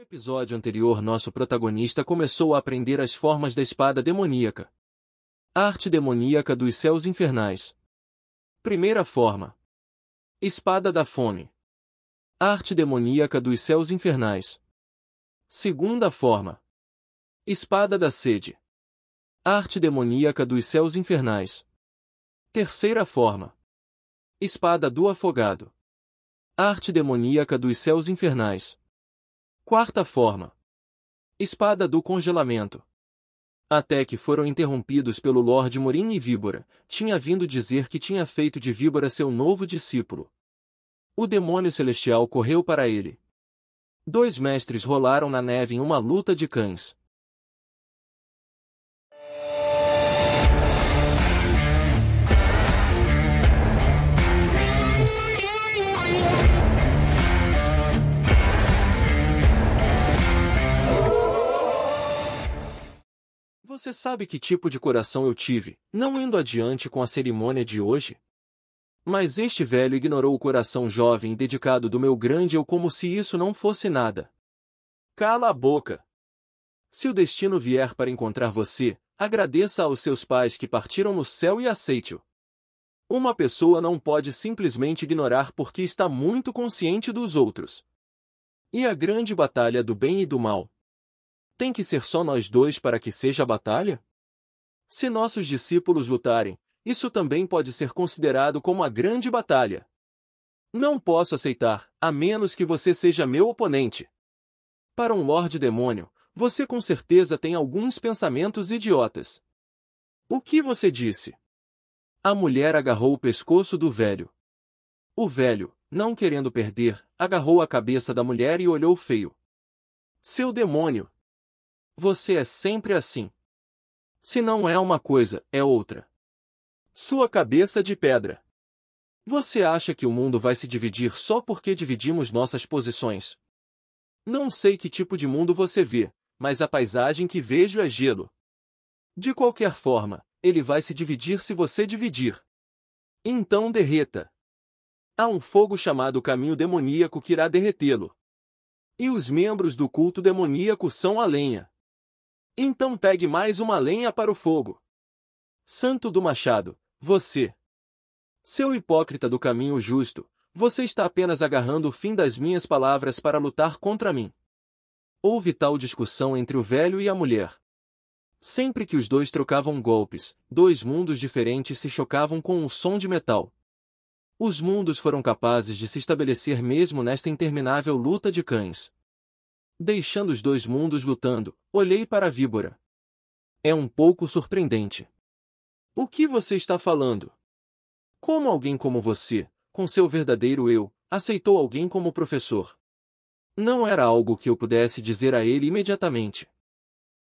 episódio anterior, nosso protagonista começou a aprender as formas da espada demoníaca. Arte demoníaca dos céus infernais. Primeira forma. Espada da fome. Arte demoníaca dos céus infernais. Segunda forma. Espada da sede. Arte demoníaca dos céus infernais. Terceira forma. Espada do afogado. Arte demoníaca dos céus infernais. Quarta forma. Espada do congelamento. Até que foram interrompidos pelo Lorde Morim e Víbora, tinha vindo dizer que tinha feito de Víbora seu novo discípulo. O demônio celestial correu para ele. Dois mestres rolaram na neve em uma luta de cães. Você sabe que tipo de coração eu tive, não indo adiante com a cerimônia de hoje? Mas este velho ignorou o coração jovem e dedicado do meu grande eu como se isso não fosse nada. Cala a boca! Se o destino vier para encontrar você, agradeça aos seus pais que partiram no céu e aceite-o. Uma pessoa não pode simplesmente ignorar porque está muito consciente dos outros. E a grande batalha do bem e do mal? Tem que ser só nós dois para que seja a batalha? Se nossos discípulos lutarem, isso também pode ser considerado como a grande batalha. Não posso aceitar, a menos que você seja meu oponente. Para um Lorde Demônio, você com certeza tem alguns pensamentos idiotas. O que você disse? A mulher agarrou o pescoço do velho. O velho, não querendo perder, agarrou a cabeça da mulher e olhou feio. Seu demônio! Você é sempre assim. Se não é uma coisa, é outra. Sua cabeça de pedra. Você acha que o mundo vai se dividir só porque dividimos nossas posições? Não sei que tipo de mundo você vê, mas a paisagem que vejo é gelo. De qualquer forma, ele vai se dividir se você dividir. Então derreta. Há um fogo chamado caminho demoníaco que irá derretê-lo. E os membros do culto demoníaco são a lenha. Então pegue mais uma lenha para o fogo. Santo do Machado, você. Seu hipócrita do caminho justo, você está apenas agarrando o fim das minhas palavras para lutar contra mim. Houve tal discussão entre o velho e a mulher. Sempre que os dois trocavam golpes, dois mundos diferentes se chocavam com um som de metal. Os mundos foram capazes de se estabelecer mesmo nesta interminável luta de cães. Deixando os dois mundos lutando, olhei para a víbora. É um pouco surpreendente. O que você está falando? Como alguém como você, com seu verdadeiro eu, aceitou alguém como professor? Não era algo que eu pudesse dizer a ele imediatamente.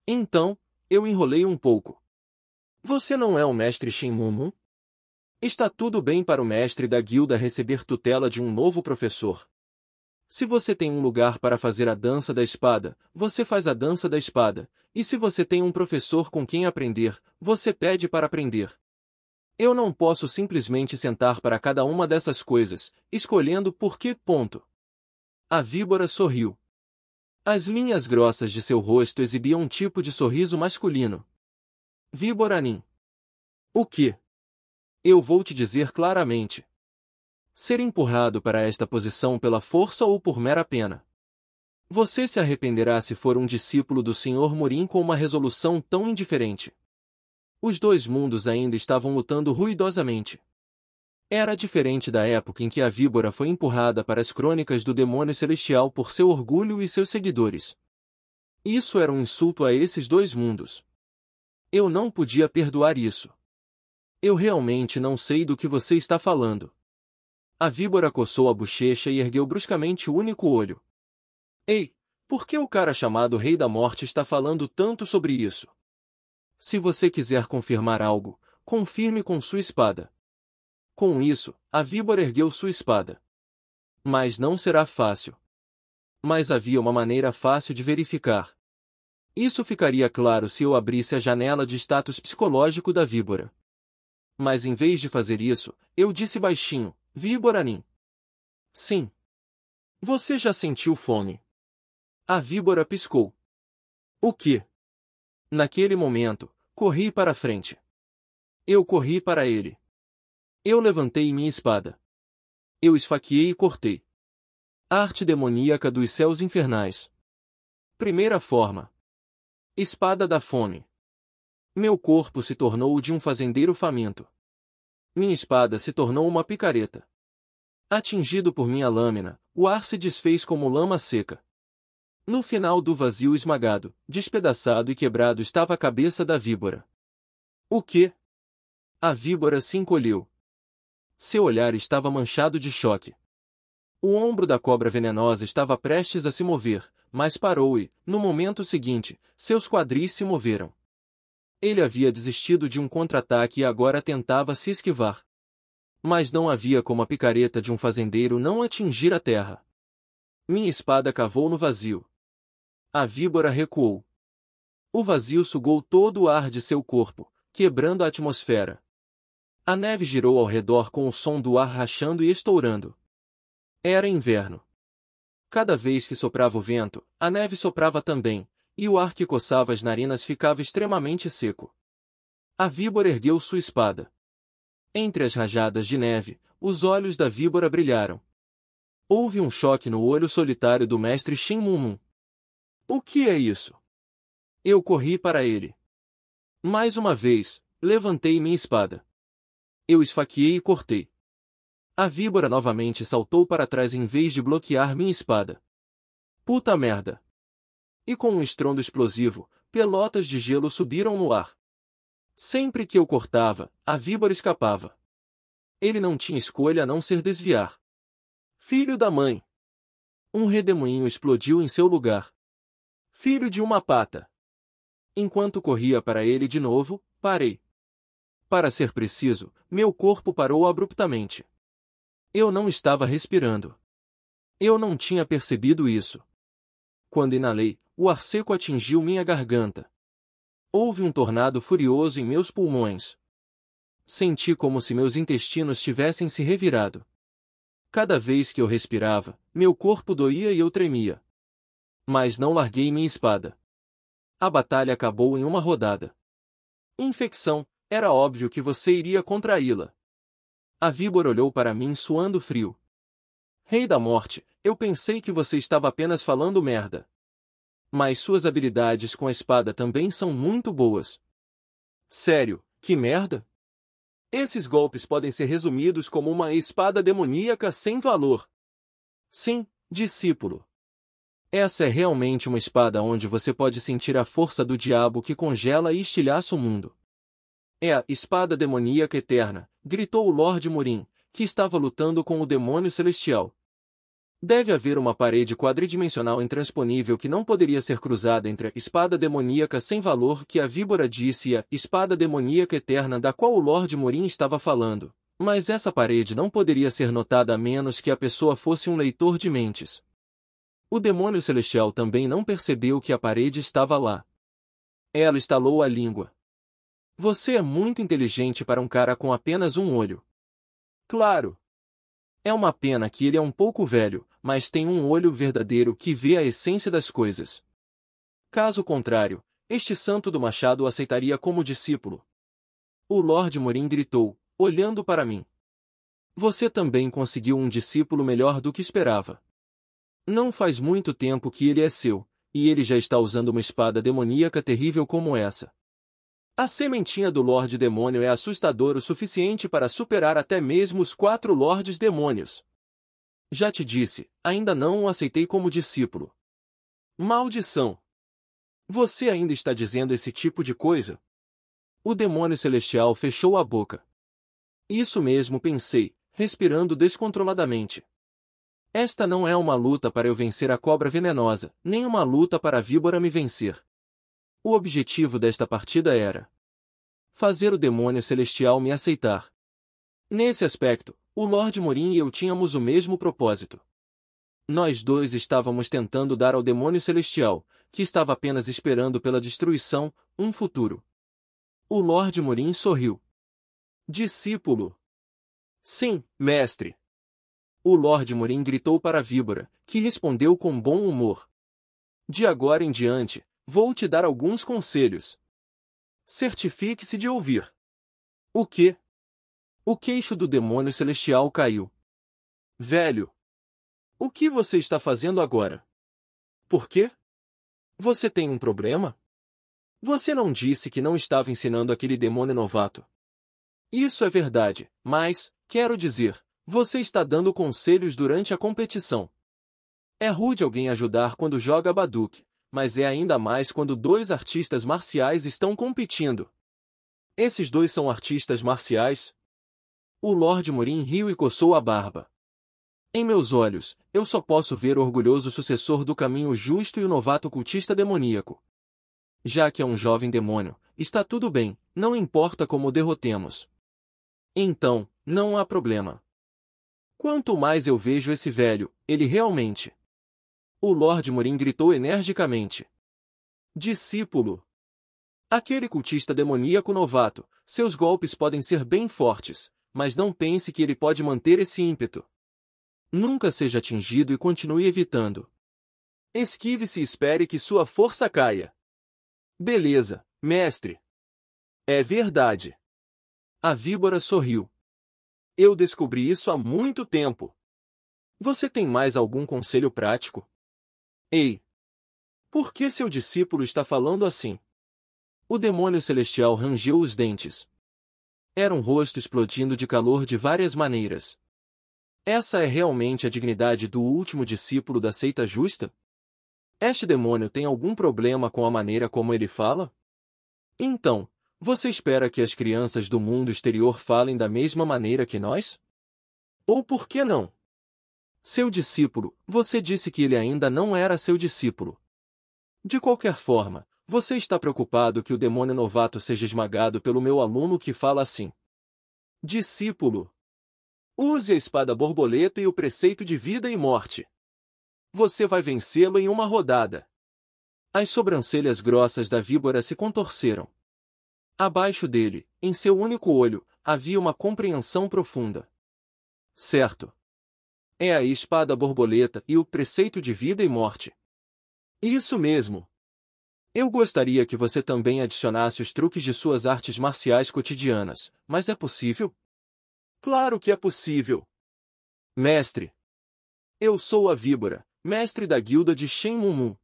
Então, eu enrolei um pouco. Você não é o mestre Shinmumu? Está tudo bem para o mestre da guilda receber tutela de um novo professor. Se você tem um lugar para fazer a dança da espada, você faz a dança da espada, e se você tem um professor com quem aprender, você pede para aprender. Eu não posso simplesmente sentar para cada uma dessas coisas, escolhendo por que ponto. A víbora sorriu. As linhas grossas de seu rosto exibiam um tipo de sorriso masculino. Víboranim. O que? Eu vou te dizer claramente. Ser empurrado para esta posição pela força ou por mera pena. Você se arrependerá se for um discípulo do Sr. Morim com uma resolução tão indiferente. Os dois mundos ainda estavam lutando ruidosamente. Era diferente da época em que a víbora foi empurrada para as crônicas do demônio celestial por seu orgulho e seus seguidores. Isso era um insulto a esses dois mundos. Eu não podia perdoar isso. Eu realmente não sei do que você está falando. A víbora coçou a bochecha e ergueu bruscamente o único olho. Ei, por que o cara chamado Rei da Morte está falando tanto sobre isso? Se você quiser confirmar algo, confirme com sua espada. Com isso, a víbora ergueu sua espada. Mas não será fácil. Mas havia uma maneira fácil de verificar. Isso ficaria claro se eu abrisse a janela de status psicológico da víbora. Mas em vez de fazer isso, eu disse baixinho, Víboranim. Sim. Você já sentiu fome? A víbora piscou. O quê? Naquele momento, corri para a frente. Eu corri para ele. Eu levantei minha espada. Eu esfaqueei e cortei. Arte demoníaca dos céus infernais. Primeira forma. Espada da fome. Meu corpo se tornou o de um fazendeiro faminto. Minha espada se tornou uma picareta. Atingido por minha lâmina, o ar se desfez como lama seca. No final do vazio esmagado, despedaçado e quebrado estava a cabeça da víbora. O quê? A víbora se encolheu. Seu olhar estava manchado de choque. O ombro da cobra venenosa estava prestes a se mover, mas parou e, no momento seguinte, seus quadris se moveram. Ele havia desistido de um contra-ataque e agora tentava se esquivar. Mas não havia como a picareta de um fazendeiro não atingir a terra. Minha espada cavou no vazio. A víbora recuou. O vazio sugou todo o ar de seu corpo, quebrando a atmosfera. A neve girou ao redor com o som do ar rachando e estourando. Era inverno. Cada vez que soprava o vento, a neve soprava também, e o ar que coçava as narinas ficava extremamente seco. A víbora ergueu sua espada. Entre as rajadas de neve, os olhos da víbora brilharam. Houve um choque no olho solitário do mestre Shin Mun. O que é isso? Eu corri para ele. Mais uma vez, levantei minha espada. Eu esfaqueei e cortei. A víbora novamente saltou para trás em vez de bloquear minha espada. Puta merda! E com um estrondo explosivo, pelotas de gelo subiram no ar. Sempre que eu cortava, a víbora escapava. Ele não tinha escolha a não ser desviar. Filho da mãe! Um redemoinho explodiu em seu lugar. Filho de uma pata! Enquanto corria para ele de novo, parei. Para ser preciso, meu corpo parou abruptamente. Eu não estava respirando. Eu não tinha percebido isso. Quando inalei, o ar seco atingiu minha garganta. Houve um tornado furioso em meus pulmões. Senti como se meus intestinos tivessem se revirado. Cada vez que eu respirava, meu corpo doía e eu tremia. Mas não larguei minha espada. A batalha acabou em uma rodada. Infecção, era óbvio que você iria contraí-la. A víbora olhou para mim suando frio. Rei da morte, eu pensei que você estava apenas falando merda. Mas suas habilidades com a espada também são muito boas. Sério, que merda? Esses golpes podem ser resumidos como uma espada demoníaca sem valor. Sim, discípulo. Essa é realmente uma espada onde você pode sentir a força do diabo que congela e estilhaça o mundo. É a espada demoníaca eterna, gritou o Lorde Murim, que estava lutando com o demônio celestial. Deve haver uma parede quadridimensional intransponível que não poderia ser cruzada entre a espada demoníaca sem valor que a víbora disse e a espada demoníaca eterna da qual o Lorde Murim estava falando. Mas essa parede não poderia ser notada a menos que a pessoa fosse um leitor de mentes. O demônio celestial também não percebeu que a parede estava lá. Ela estalou a língua. Você é muito inteligente para um cara com apenas um olho. Claro. É uma pena que ele é um pouco velho, mas tem um olho verdadeiro que vê a essência das coisas. Caso contrário, este santo do machado o aceitaria como discípulo. O Lorde Morim gritou, olhando para mim. Você também conseguiu um discípulo melhor do que esperava. Não faz muito tempo que ele é seu, e ele já está usando uma espada demoníaca terrível como essa. A sementinha do Lorde Demônio é assustadora o suficiente para superar até mesmo os 4 Lordes Demônios. Já te disse, ainda não o aceitei como discípulo. Maldição! Você ainda está dizendo esse tipo de coisa? O demônio celestial fechou a boca. Isso mesmo pensei, respirando descontroladamente. Esta não é uma luta para eu vencer a cobra venenosa, nem uma luta para a víbora me vencer. O objetivo desta partida era fazer o demônio celestial me aceitar. Nesse aspecto, o Lorde Morim e eu tínhamos o mesmo propósito. Nós dois estávamos tentando dar ao demônio celestial, que estava apenas esperando pela destruição, um futuro. O Lorde Morim sorriu. Discípulo. Sim, mestre. O Lorde Morim gritou para a víbora, que respondeu com bom humor. De agora em diante, vou te dar alguns conselhos. Certifique-se de ouvir. O quê? O queixo do demônio celestial caiu. Velho! O que você está fazendo agora? Por quê? Você tem um problema? Você não disse que não estava ensinando aquele demônio novato. Isso é verdade, mas, quero dizer, você está dando conselhos durante a competição. É rude alguém ajudar quando joga Baduk, mas é ainda mais quando dois artistas marciais estão competindo. Esses dois são artistas marciais? O Lord Morin riu e coçou a barba. Em meus olhos, eu só posso ver o orgulhoso sucessor do caminho justo e o novato cultista demoníaco. Já que é um jovem demônio, está tudo bem, não importa como o derrotemos. Então, não há problema. Quanto mais eu vejo esse velho, ele realmente... O Lord Morin gritou energicamente. Discípulo! Aquele cultista demoníaco novato, seus golpes podem ser bem fortes, mas não pense que ele pode manter esse ímpeto. Nunca seja atingido e continue evitando. Esquive-se e espere que sua força caia. Beleza, mestre. É verdade. A víbora sorriu. Eu descobri isso há muito tempo. Você tem mais algum conselho prático? Ei! Por que seu discípulo está falando assim? O demônio celestial rangeu os dentes. Era um rosto explodindo de calor de várias maneiras. Essa é realmente a dignidade do último discípulo da seita justa? Este demônio tem algum problema com a maneira como ele fala? Então, você espera que as crianças do mundo exterior falem da mesma maneira que nós? Ou por que não? Seu discípulo, você disse que ele ainda não era seu discípulo. De qualquer forma, você está preocupado que o demônio novato seja esmagado pelo meu aluno que fala assim. Discípulo! Use a espada borboleta e o preceito de vida e morte. Você vai vencê-lo em uma rodada. As sobrancelhas grossas da víbora se contorceram. Abaixo dele, em seu único olho, havia uma compreensão profunda. Certo. É a espada borboleta e o preceito de vida e morte. Isso mesmo. Eu gostaria que você também adicionasse os truques de suas artes marciais cotidianas, mas é possível? Claro que é possível. Mestre. Eu sou a víbora, mestre da guilda de Shen Mun.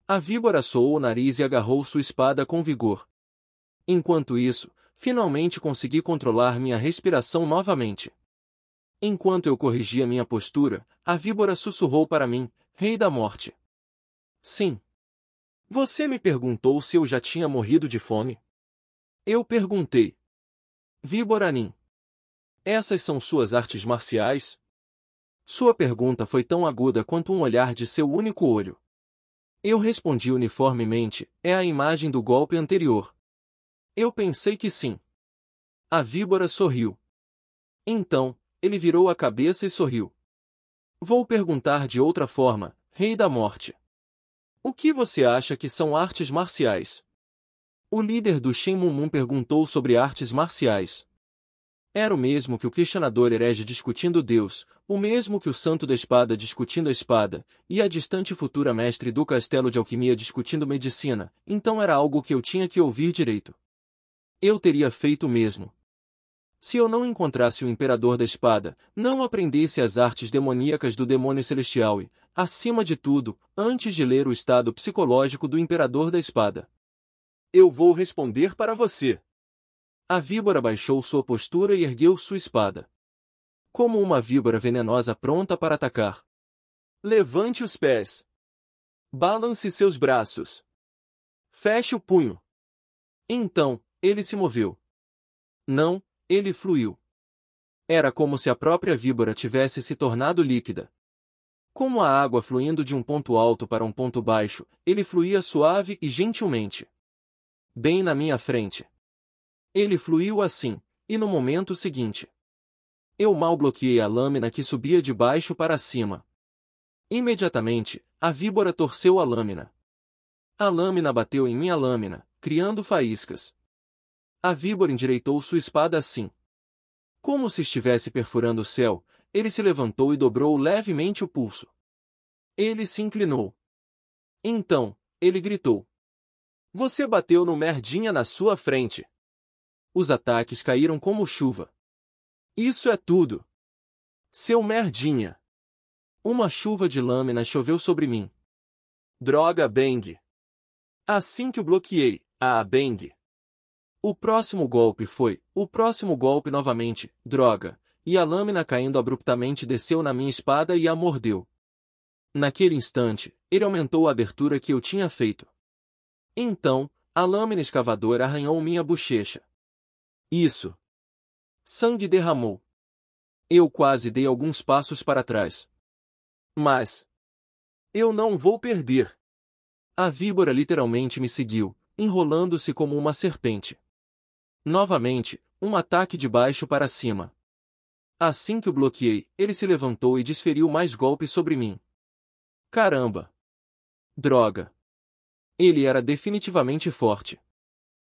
A víbora soou o nariz e agarrou sua espada com vigor. Enquanto isso, finalmente consegui controlar minha respiração novamente. Enquanto eu corrigia minha postura, a víbora sussurrou para mim, Rei da Morte. Sim. Você me perguntou se eu já tinha morrido de fome? Eu perguntei. Víbora Nin. Essas são suas artes marciais? Sua pergunta foi tão aguda quanto um olhar de seu único olho. Eu respondi uniformemente, é a imagem do golpe anterior. Eu pensei que sim. A víbora sorriu. Então, ele virou a cabeça e sorriu. Vou perguntar de outra forma, Rei da Morte. O que você acha que são artes marciais? O líder do Shen Mun perguntou sobre artes marciais. Era o mesmo que o questionador herege discutindo Deus, o mesmo que o santo da espada discutindo a espada, e a distante futura mestre do castelo de alquimia discutindo medicina, então era algo que eu tinha que ouvir direito. Eu teria feito o mesmo. Se eu não encontrasse o imperador da espada, não aprendesse as artes demoníacas do demônio celestial e, acima de tudo, antes de ler o estado psicológico do imperador da espada. Eu vou responder para você. A víbora baixou sua postura e ergueu sua espada. Como uma víbora venenosa pronta para atacar. Levante os pés. Balance seus braços. Feche o punho. Então, ele se moveu. Não, ele fluiu. Era como se a própria víbora tivesse se tornado líquida. Como a água fluindo de um ponto alto para um ponto baixo, ele fluía suave e gentilmente. Bem na minha frente. Ele fluiu assim, e no momento seguinte. Eu mal bloqueei a lâmina que subia de baixo para cima. Imediatamente, a víbora torceu a lâmina. A lâmina bateu em minha lâmina, criando faíscas. A víbora endireitou sua espada assim. Como se estivesse perfurando o céu, ele se levantou e dobrou levemente o pulso. Ele se inclinou. Então, ele gritou. Você bateu no merdinha na sua frente. Os ataques caíram como chuva. Isso é tudo. Seu merdinha. Uma chuva de lâminas choveu sobre mim. Droga, Bang. Assim que o bloqueei, Bang. O próximo golpe novamente, droga, e a lâmina caindo abruptamente desceu na minha espada e a mordeu. Naquele instante, ele aumentou a abertura que eu tinha feito. Então, a lâmina escavadora arranhou minha bochecha. Isso. Sangue derramou. Eu quase dei alguns passos para trás. Mas eu não vou perder. A víbora literalmente me seguiu, enrolando-se como uma serpente. Novamente, um ataque de baixo para cima. Assim que o bloqueei, ele se levantou e desferiu mais golpes sobre mim. Caramba! Droga! Ele era definitivamente forte.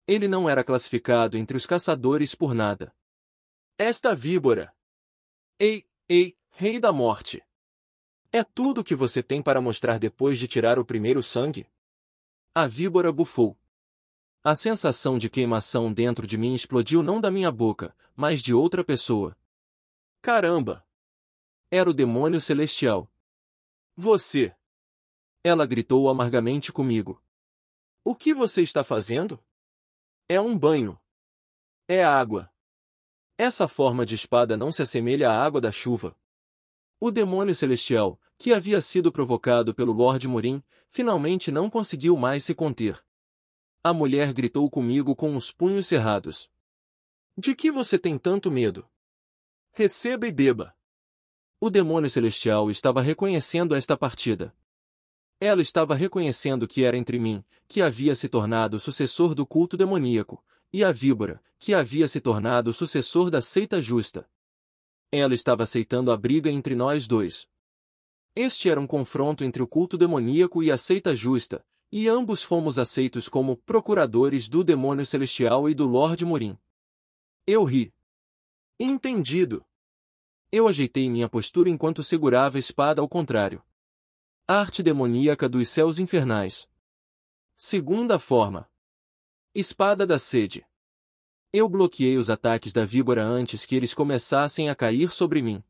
Ele não era classificado entre os caçadores por nada. Esta víbora! Ei, Rei da Morte! É tudo o que você tem para mostrar depois de tirar o primeiro sangue? A víbora bufou. A sensação de queimação dentro de mim explodiu não da minha boca, mas de outra pessoa. Caramba! Era o demônio celestial. Você! Ela gritou amargamente comigo. O que você está fazendo? É um banho. É água. Essa forma de espada não se assemelha à água da chuva. O demônio celestial, que havia sido provocado pelo Lord Morim, finalmente não conseguiu mais se conter. A mulher gritou comigo com os punhos cerrados. De que você tem tanto medo? Receba e beba. O demônio celestial estava reconhecendo esta partida. Ela estava reconhecendo que era entre mim, que havia se tornado o sucessor do culto demoníaco, e a víbora, que havia se tornado o sucessor da seita justa. Ela estava aceitando a briga entre nós dois. Este era um confronto entre o culto demoníaco e a seita justa, e ambos fomos aceitos como procuradores do demônio celestial e do Lord Morim. Eu ri. Entendido. Eu ajeitei minha postura enquanto segurava a espada ao contrário. Arte demoníaca dos céus infernais. Segunda forma. Espada da sede. Eu bloqueei os ataques da víbora antes que eles começassem a cair sobre mim.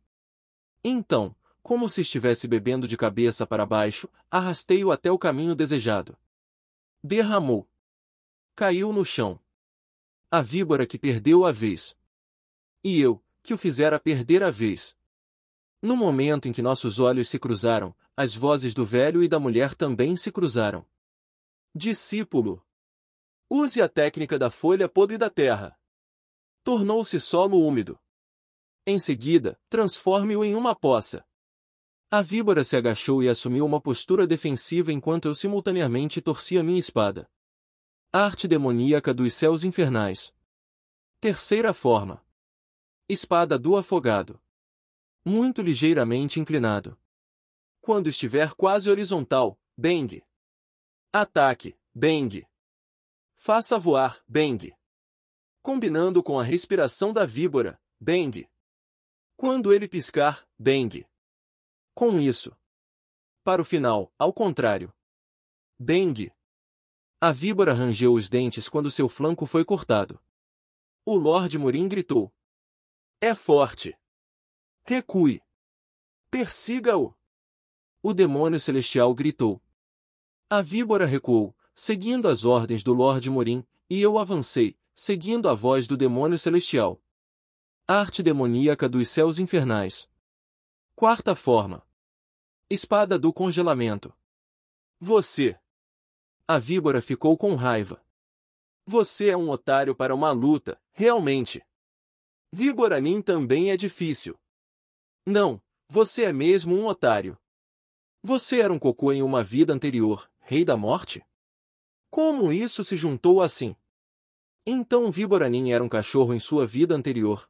Então, como se estivesse bebendo de cabeça para baixo, arrastei-o até o caminho desejado. Derramou. Caiu no chão. A víbora que perdeu a vez. E eu, que o fizera perder a vez. No momento em que nossos olhos se cruzaram, as vozes do velho e da mulher também se cruzaram. Discípulo. Use a técnica da folha podre da terra. Tornou-se solo úmido. Em seguida, transforme-o em uma poça. A víbora se agachou e assumiu uma postura defensiva enquanto eu simultaneamente torcia minha espada. Arte demoníaca dos céus infernais. Terceira forma. Espada do afogado. Muito ligeiramente inclinado. Quando estiver quase horizontal, Bang. Ataque, Bang. Faça voar, Bang. Combinando com a respiração da víbora, Bang. Quando ele piscar, Bang. Com isso. Para o final, ao contrário. Bang. A víbora rangeu os dentes quando seu flanco foi cortado. O Lord Morim gritou. É forte. Recue. Persiga-o. O demônio celestial gritou. A víbora recuou, seguindo as ordens do Lord Morim, e eu avancei, seguindo a voz do demônio celestial. Arte demoníaca dos céus infernais. Quarta forma. Espada do congelamento. Você. A víbora ficou com raiva. Você é um otário para uma luta, realmente. Víboranim também é difícil. Não, você é mesmo um otário. Você era um cocô em uma vida anterior, Rei da Morte? Como isso se juntou assim? Então Víboranim era um cachorro em sua vida anterior.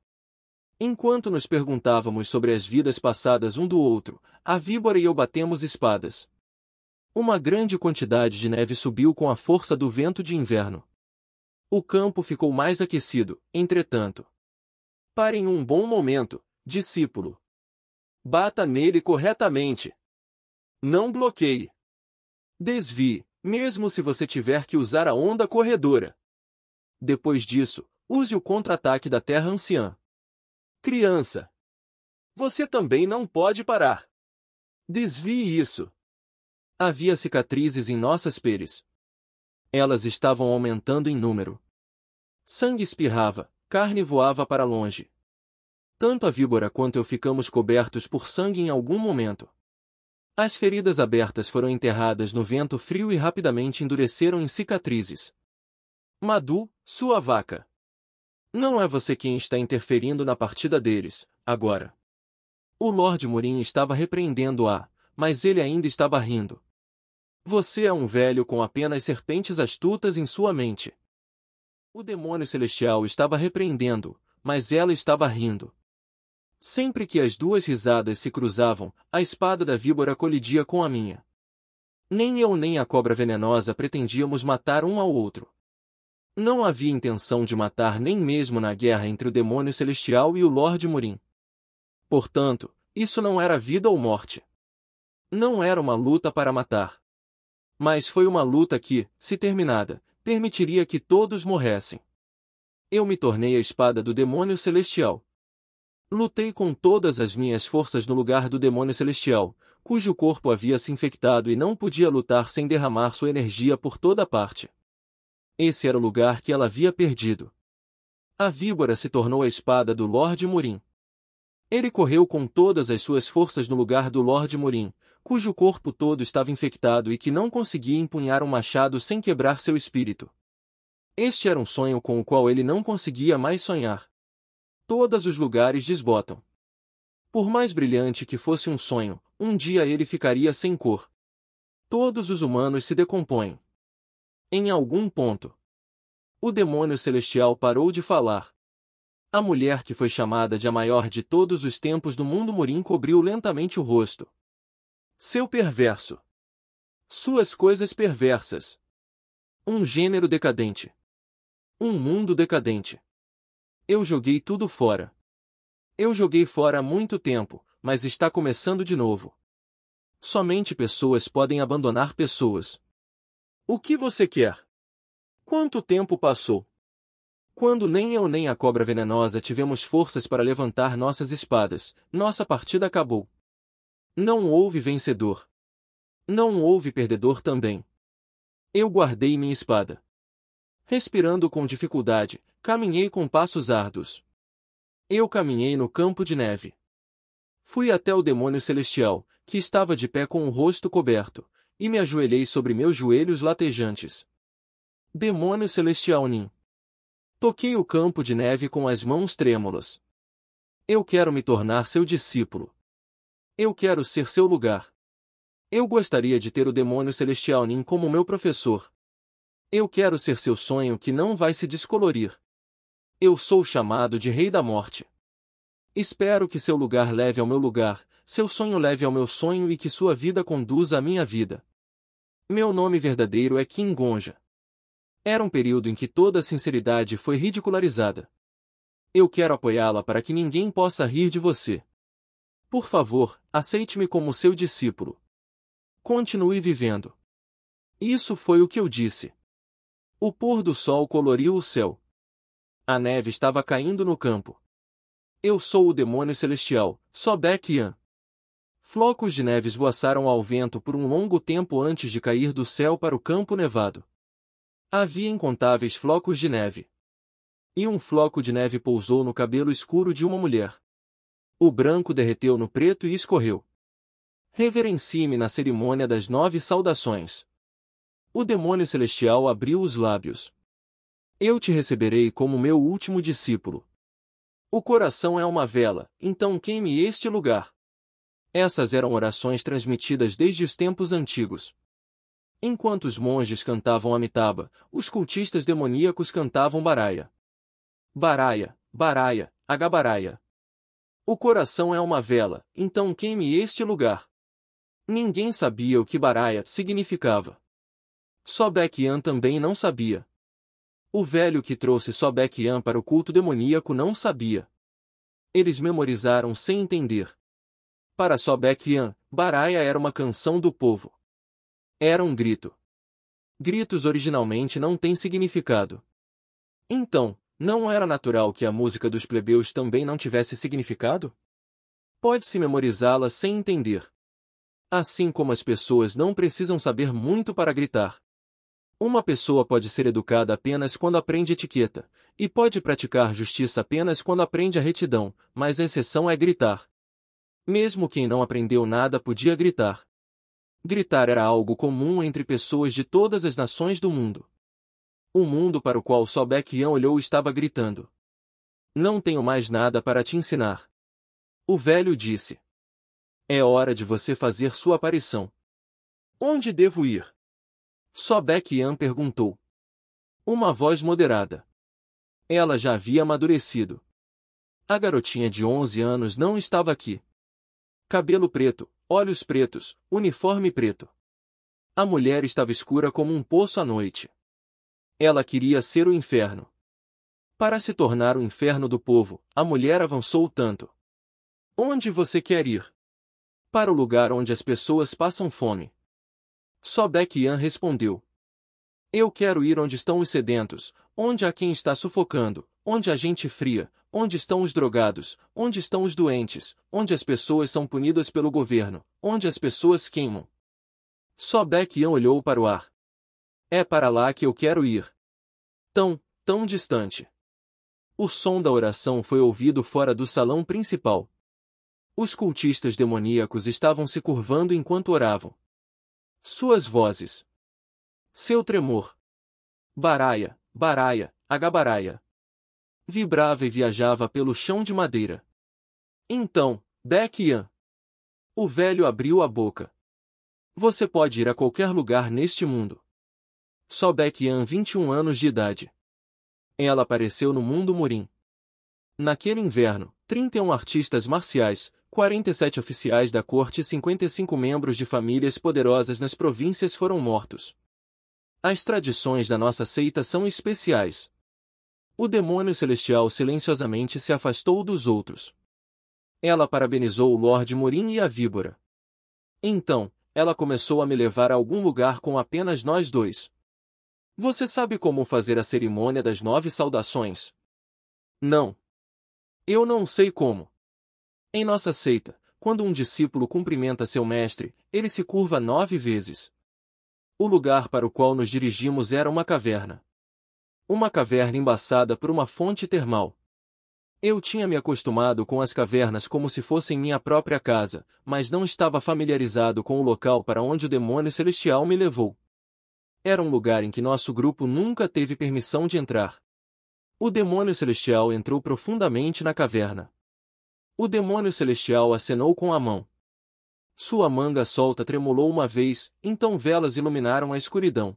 Enquanto nos perguntávamos sobre as vidas passadas um do outro, a víbora e eu batemos espadas. Uma grande quantidade de neve subiu com a força do vento de inverno. O campo ficou mais aquecido, entretanto. Pare em um bom momento, discípulo. Bata nele corretamente. Não bloqueie. Desvie, mesmo se você tiver que usar a onda corredora. Depois disso, use o contra-ataque da Terra Anciã. Criança. Você também não pode parar. Desvie isso. Havia cicatrizes em nossas peles. Elas estavam aumentando em número. Sangue espirrava, carne voava para longe. Tanto a víbora quanto eu ficamos cobertos por sangue em algum momento. As feridas abertas foram enterradas no vento frio e rapidamente endureceram em cicatrizes. Madu, sua vaca. Não é você quem está interferindo na partida deles, agora. O Lord Murim estava repreendendo-a, mas ele ainda estava rindo. Você é um velho com apenas serpentes astutas em sua mente. O demônio celestial estava repreendendo, mas ela estava rindo. Sempre que as duas risadas se cruzavam, a espada da víbora colidia com a minha. Nem eu nem a cobra venenosa pretendíamos matar um ao outro. Não havia intenção de matar nem mesmo na guerra entre o demônio celestial e o Lord Murim. Portanto, isso não era vida ou morte. Não era uma luta para matar. Mas foi uma luta que, se terminada, permitiria que todos morressem. Eu me tornei a espada do demônio celestial. Lutei com todas as minhas forças no lugar do demônio celestial, cujo corpo havia se infectado e não podia lutar sem derramar sua energia por toda parte. Esse era o lugar que ela havia perdido. A víbora se tornou a espada do Lord Murim. Ele correu com todas as suas forças no lugar do Lord Murim, cujo corpo todo estava infectado e que não conseguia empunhar um machado sem quebrar seu espírito. Este era um sonho com o qual ele não conseguia mais sonhar. Todos os lugares desbotam. Por mais brilhante que fosse um sonho, um dia ele ficaria sem cor. Todos os humanos se decompõem. Em algum ponto, o demônio celestial parou de falar. A mulher que foi chamada de a maior de todos os tempos do mundo Murim cobriu lentamente o rosto. Seu perverso. Suas coisas perversas. Um gênero decadente. Um mundo decadente. Eu joguei tudo fora. Eu joguei fora há muito tempo, mas está começando de novo. Somente pessoas podem abandonar pessoas. O que você quer? Quanto tempo passou? Quando nem eu nem a cobra venenosa tivemos forças para levantar nossas espadas, nossa partida acabou. Não houve vencedor. Não houve perdedor também. Eu guardei minha espada. Respirando com dificuldade, caminhei com passos árduos. Eu caminhei no campo de neve. Fui até o demônio celestial, que estava de pé com o rosto coberto, e me ajoelhei sobre meus joelhos latejantes. Demônio celestial Nin. Toquei o campo de neve com as mãos trêmulas. Eu quero me tornar seu discípulo. Eu quero ser seu lugar. Eu gostaria de ter o demônio celestial Nin como meu professor. Eu quero ser seu sonho que não vai se descolorir. Eu sou chamado de Rei da Morte. Espero que seu lugar leve ao meu lugar, seu sonho leve ao meu sonho e que sua vida conduza à minha vida. Meu nome verdadeiro é Kim Gonja. Era um período em que toda a sinceridade foi ridicularizada. Eu quero apoiá-la para que ninguém possa rir de você. Por favor, aceite-me como seu discípulo. Continue vivendo. Isso foi o que eu disse. O pôr do sol coloriu o céu. A neve estava caindo no campo. Eu sou o demônio celestial, Sobek Yan. Flocos de neve esvoaçaram ao vento por um longo tempo antes de cair do céu para o campo nevado. Havia incontáveis flocos de neve. E um floco de neve pousou no cabelo escuro de uma mulher. O branco derreteu no preto e escorreu. Reverencie-me na cerimônia das 9 saudações. O demônio celestial abriu os lábios. Eu te receberei como meu último discípulo. O coração é uma vela, então queime este lugar. Essas eram orações transmitidas desde os tempos antigos. Enquanto os monges cantavam Amitabha, os cultistas demoníacos cantavam Baraya. Baraya, Baraya, Agabaraya. O coração é uma vela, então queime este lugar. Ninguém sabia o que Baraya significava. Sobek Yan também não sabia. O velho que trouxe Sobek Yan para o culto demoníaco não sabia. Eles memorizaram sem entender. Para Sobek Yan, Baraya era uma canção do povo. Era um grito. Gritos originalmente não têm significado. Então, não era natural que a música dos plebeus também não tivesse significado? Pode-se memorizá-la sem entender. Assim como as pessoas não precisam saber muito para gritar. Uma pessoa pode ser educada apenas quando aprende etiqueta, e pode praticar justiça apenas quando aprende a retidão, mas a exceção é gritar. Mesmo quem não aprendeu nada podia gritar. Gritar era algo comum entre pessoas de todas as nações do mundo. O mundo para o qual só Baekhyun olhou estava gritando. Não tenho mais nada para te ensinar. O velho disse. É hora de você fazer sua aparição. Onde devo ir? Só Baekhyun perguntou. Uma voz moderada. Ela já havia amadurecido. A garotinha de 11 anos não estava aqui. Cabelo preto, olhos pretos, uniforme preto. A mulher estava escura como um poço à noite. Ela queria ser o inferno. Para se tornar o inferno do povo, a mulher avançou tanto. Onde você quer ir? Para o lugar onde as pessoas passam fome. Só Baekhyun respondeu. Eu quero ir onde estão os sedentos, onde há quem está sufocando, onde há gente fria, onde estão os drogados, onde estão os doentes, onde as pessoas são punidas pelo governo, onde as pessoas queimam. Só Baekhyun olhou para o ar. É para lá que eu quero ir. Tão distante. O som da oração foi ouvido fora do salão principal. Os cultistas demoníacos estavam se curvando enquanto oravam. Suas vozes. Seu tremor. Baraia, baraia, agabaraia. Vibrava e viajava pelo chão de madeira. Então, Baekhyun. O velho abriu a boca. Você pode ir a qualquer lugar neste mundo. Só Baekhyun, 21 anos de idade. Ela apareceu no mundo Murim. Naquele inverno, 31 artistas marciais, 47 oficiais da corte e 55 membros de famílias poderosas nas províncias foram mortos. As tradições da nossa seita são especiais. O demônio celestial silenciosamente se afastou dos outros. Ela parabenizou o Lorde Murim e a víbora. Então, ela começou a me levar a algum lugar com apenas nós dois. Você sabe como fazer a cerimônia das 9 saudações? Não. Eu não sei como. Em nossa seita, quando um discípulo cumprimenta seu mestre, ele se curva 9 vezes. O lugar para o qual nos dirigimos era uma caverna. Uma caverna embaçada por uma fonte termal. Eu tinha me acostumado com as cavernas como se fossem minha própria casa, mas não estava familiarizado com o local para onde o demônio celestial me levou. Era um lugar em que nosso grupo nunca teve permissão de entrar. O demônio celestial entrou profundamente na caverna. O demônio celestial acenou com a mão. Sua manga solta tremulou uma vez, então velas iluminaram a escuridão.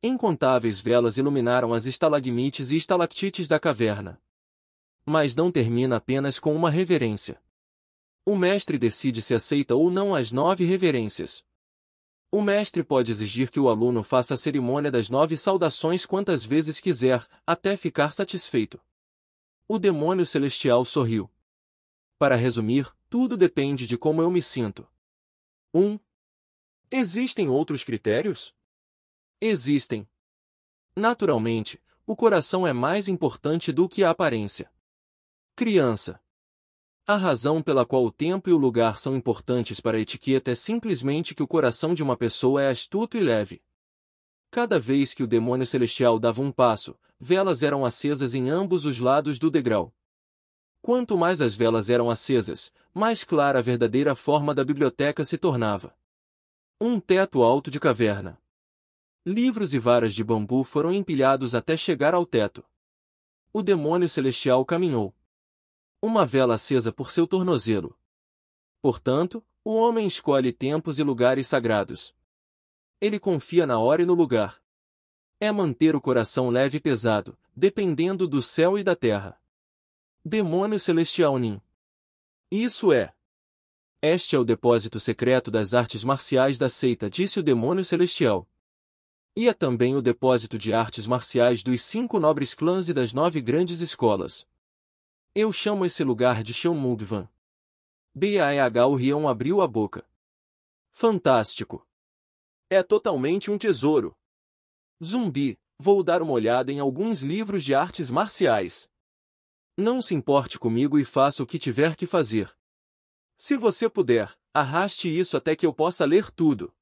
Incontáveis velas iluminaram as estalagmites e estalactites da caverna. Mas não termina apenas com uma reverência. O mestre decide se aceita ou não as 9 reverências. O mestre pode exigir que o aluno faça a cerimônia das 9 saudações quantas vezes quiser, até ficar satisfeito. O demônio celestial sorriu. Para resumir, tudo depende de como eu me sinto. 1. Existem outros critérios? Existem. Naturalmente, o coração é mais importante do que a aparência. Criança. A razão pela qual o tempo e o lugar são importantes para a etiqueta é simplesmente que o coração de uma pessoa é astuto e leve. Cada vez que o demônio celestial dava um passo, velas eram acesas em ambos os lados do degrau. Quanto mais as velas eram acesas, mais clara a verdadeira forma da biblioteca se tornava. Um teto alto de caverna. Livros e varas de bambu foram empilhados até chegar ao teto. O demônio celestial caminhou. Uma vela acesa por seu tornozelo. Portanto, o homem escolhe tempos e lugares sagrados. Ele confia na hora e no lugar. É manter o coração leve e pesado, dependendo do céu e da terra. Demônio celestial Nin. Isso é. Este é o depósito secreto das artes marciais da seita, disse o demônio celestial. E é também o depósito de artes marciais dos 5 nobres clãs e das 9 grandes escolas. Eu chamo esse lugar de Cheonmugvan. Baeh o Rion abriu a boca. Fantástico! É totalmente um tesouro. Zumbi, vou dar uma olhada em alguns livros de artes marciais. Não se importe comigo e faça o que tiver que fazer. Se você puder, arraste isso até que eu possa ler tudo.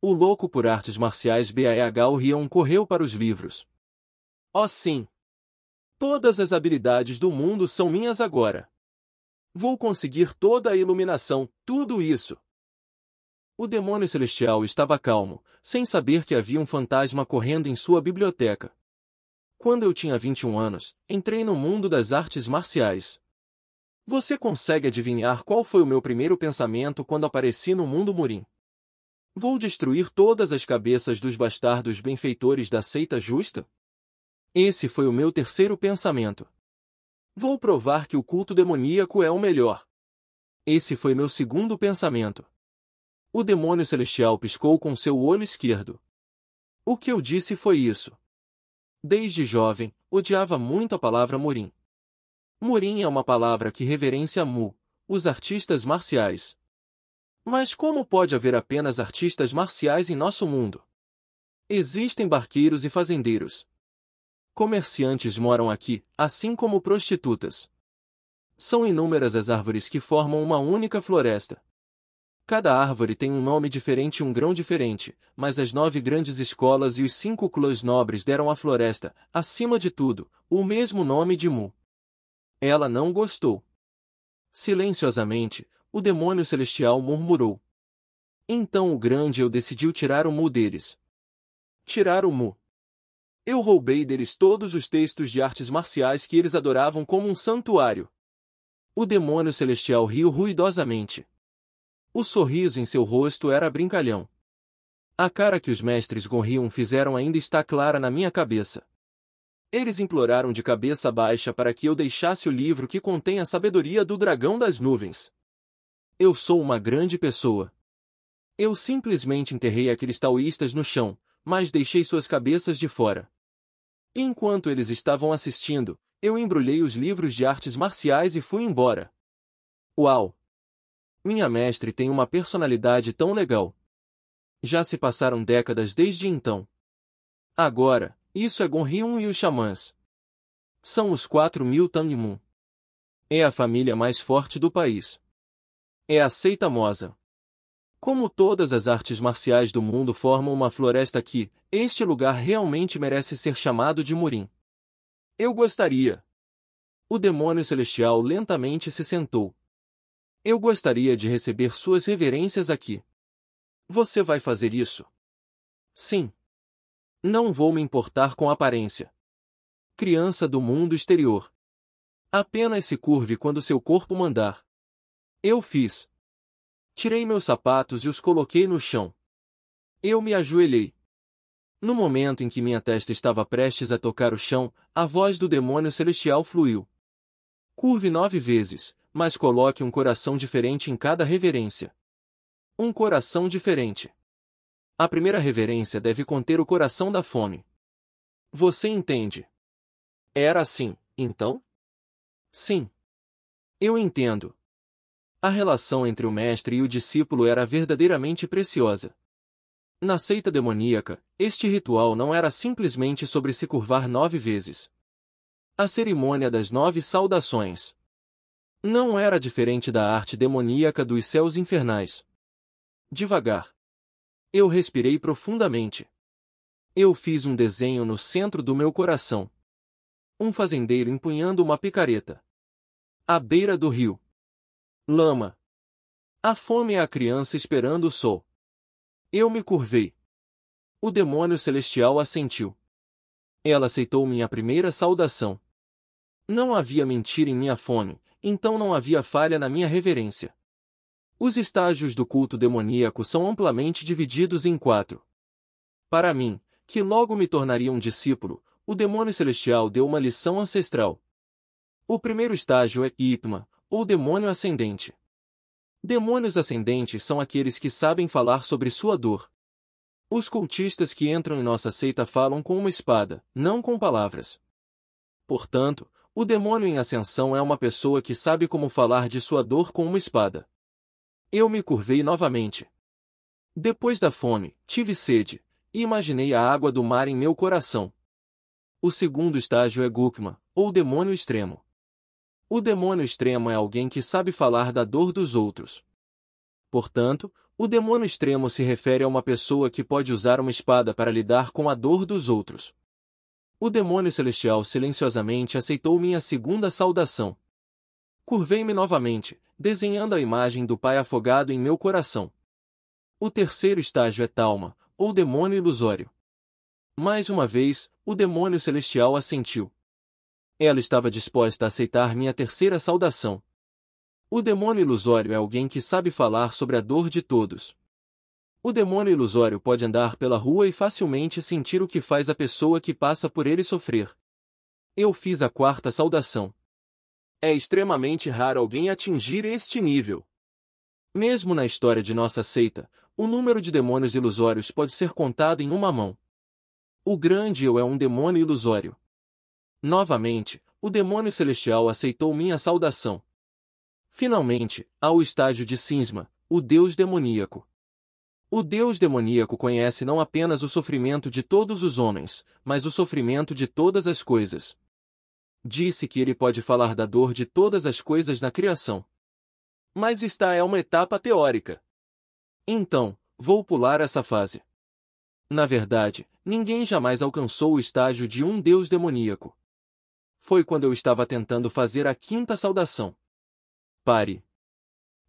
O louco por artes marciais BAH Orion correu para os livros. Oh sim! Todas as habilidades do mundo são minhas agora. Vou conseguir toda a iluminação, tudo isso. O demônio celestial estava calmo, sem saber que havia um fantasma correndo em sua biblioteca. Quando eu tinha 21 anos, entrei no mundo das artes marciais. Você consegue adivinhar qual foi o meu primeiro pensamento quando apareci no mundo Murim? Vou destruir todas as cabeças dos bastardos benfeitores da seita justa? Esse foi o meu terceiro pensamento. Vou provar que o culto demoníaco é o melhor. Esse foi meu segundo pensamento. O demônio celestial piscou com seu olho esquerdo. O que eu disse foi isso. Desde jovem, odiava muito a palavra Murim. Murim é uma palavra que reverencia Mu, os artistas marciais. Mas como pode haver apenas artistas marciais em nosso mundo? Existem barqueiros e fazendeiros. Comerciantes moram aqui, assim como prostitutas. São inúmeras as árvores que formam uma única floresta. Cada árvore tem um nome diferente e um grão diferente, mas as 9 grandes escolas e os 5 clãs nobres deram à floresta, acima de tudo, o mesmo nome de Mu. Ela não gostou. Silenciosamente, o demônio celestial murmurou. Então o grande eu decidiu tirar o Mu deles. Tirar o Mu. Eu roubei deles todos os textos de artes marciais que eles adoravam como um santuário. O demônio celestial riu ruidosamente. O sorriso em seu rosto era brincalhão. A cara que os mestres Gorrion fizeram ainda está clara na minha cabeça. Eles imploraram de cabeça baixa para que eu deixasse o livro que contém a sabedoria do dragão das nuvens. Eu sou uma grande pessoa. Eu simplesmente enterrei aqueles taoístas no chão, mas deixei suas cabeças de fora. Enquanto eles estavam assistindo, eu embrulhei os livros de artes marciais e fui embora. Uau! Minha mestre tem uma personalidade tão legal. Já se passaram décadas desde então. Agora, isso é Gonryun e os xamãs. São os 4.000 Tangmun. É a família mais forte do país. É a seita Mosa. Como todas as artes marciais do mundo formam uma floresta aqui, este lugar realmente merece ser chamado de Murim. Eu gostaria. O demônio celestial lentamente se sentou. Eu gostaria de receber suas reverências aqui. Você vai fazer isso? Sim. Não vou me importar com a aparência. Criança do mundo exterior. Apenas se curve quando seu corpo mandar. Eu fiz. Tirei meus sapatos e os coloquei no chão. Eu me ajoelhei. No momento em que minha testa estava prestes a tocar o chão, a voz do demônio celestial fluiu. Curve 9 vezes, mas coloque um coração diferente em cada reverência. Um coração diferente. A primeira reverência deve conter o coração da fome. Você entende? Era assim, então? Sim. Eu entendo. A relação entre o mestre e o discípulo era verdadeiramente preciosa. Na seita demoníaca, este ritual não era simplesmente sobre se curvar 9 vezes. A cerimônia das 9 saudações não era diferente da arte demoníaca dos céus infernais. Devagar. Eu respirei profundamente. Eu fiz um desenho no centro do meu coração. Um fazendeiro empunhando uma picareta. À beira do rio. Lama. A fome é a criança esperando o sol. Eu me curvei. O demônio celestial assentiu. Ela aceitou minha primeira saudação. Não havia mentira em minha fome, então não havia falha na minha reverência. Os estágios do culto demoníaco são amplamente divididos em 4. Para mim, que logo me tornaria um discípulo, o demônio celestial deu uma lição ancestral. O primeiro estágio é Ipma, ou demônio ascendente. Demônios ascendentes são aqueles que sabem falar sobre sua dor. Os cultistas que entram em nossa seita falam com uma espada, não com palavras. Portanto, o demônio em ascensão é uma pessoa que sabe como falar de sua dor com uma espada. Eu me curvei novamente. Depois da fome, tive sede, e imaginei a água do mar em meu coração. O segundo estágio é Gukma, ou demônio extremo. O demônio extremo é alguém que sabe falar da dor dos outros. Portanto, o demônio extremo se refere a uma pessoa que pode usar uma espada para lidar com a dor dos outros. O demônio celestial silenciosamente aceitou minha segunda saudação. Curvei-me novamente, desenhando a imagem do Pai afogado em meu coração. O terceiro estágio é Talma, ou demônio ilusório. Mais uma vez, o demônio celestial assentiu. Ela estava disposta a aceitar minha terceira saudação. O demônio ilusório é alguém que sabe falar sobre a dor de todos. O demônio ilusório pode andar pela rua e facilmente sentir o que faz a pessoa que passa por ele sofrer. Eu fiz a quarta saudação. É extremamente raro alguém atingir este nível. Mesmo na história de nossa seita, o número de demônios ilusórios pode ser contado em uma mão. O grande eu é um demônio ilusório. Novamente, o demônio celestial aceitou minha saudação. Finalmente, há o estágio de Sinsma, o deus demoníaco. O deus demoníaco conhece não apenas o sofrimento de todos os homens, mas o sofrimento de todas as coisas. Disse que ele pode falar da dor de todas as coisas na criação. Mas esta é uma etapa teórica. Então, vou pular essa fase. Na verdade, ninguém jamais alcançou o estágio de um deus demoníaco. Foi quando eu estava tentando fazer a quinta saudação. Pare.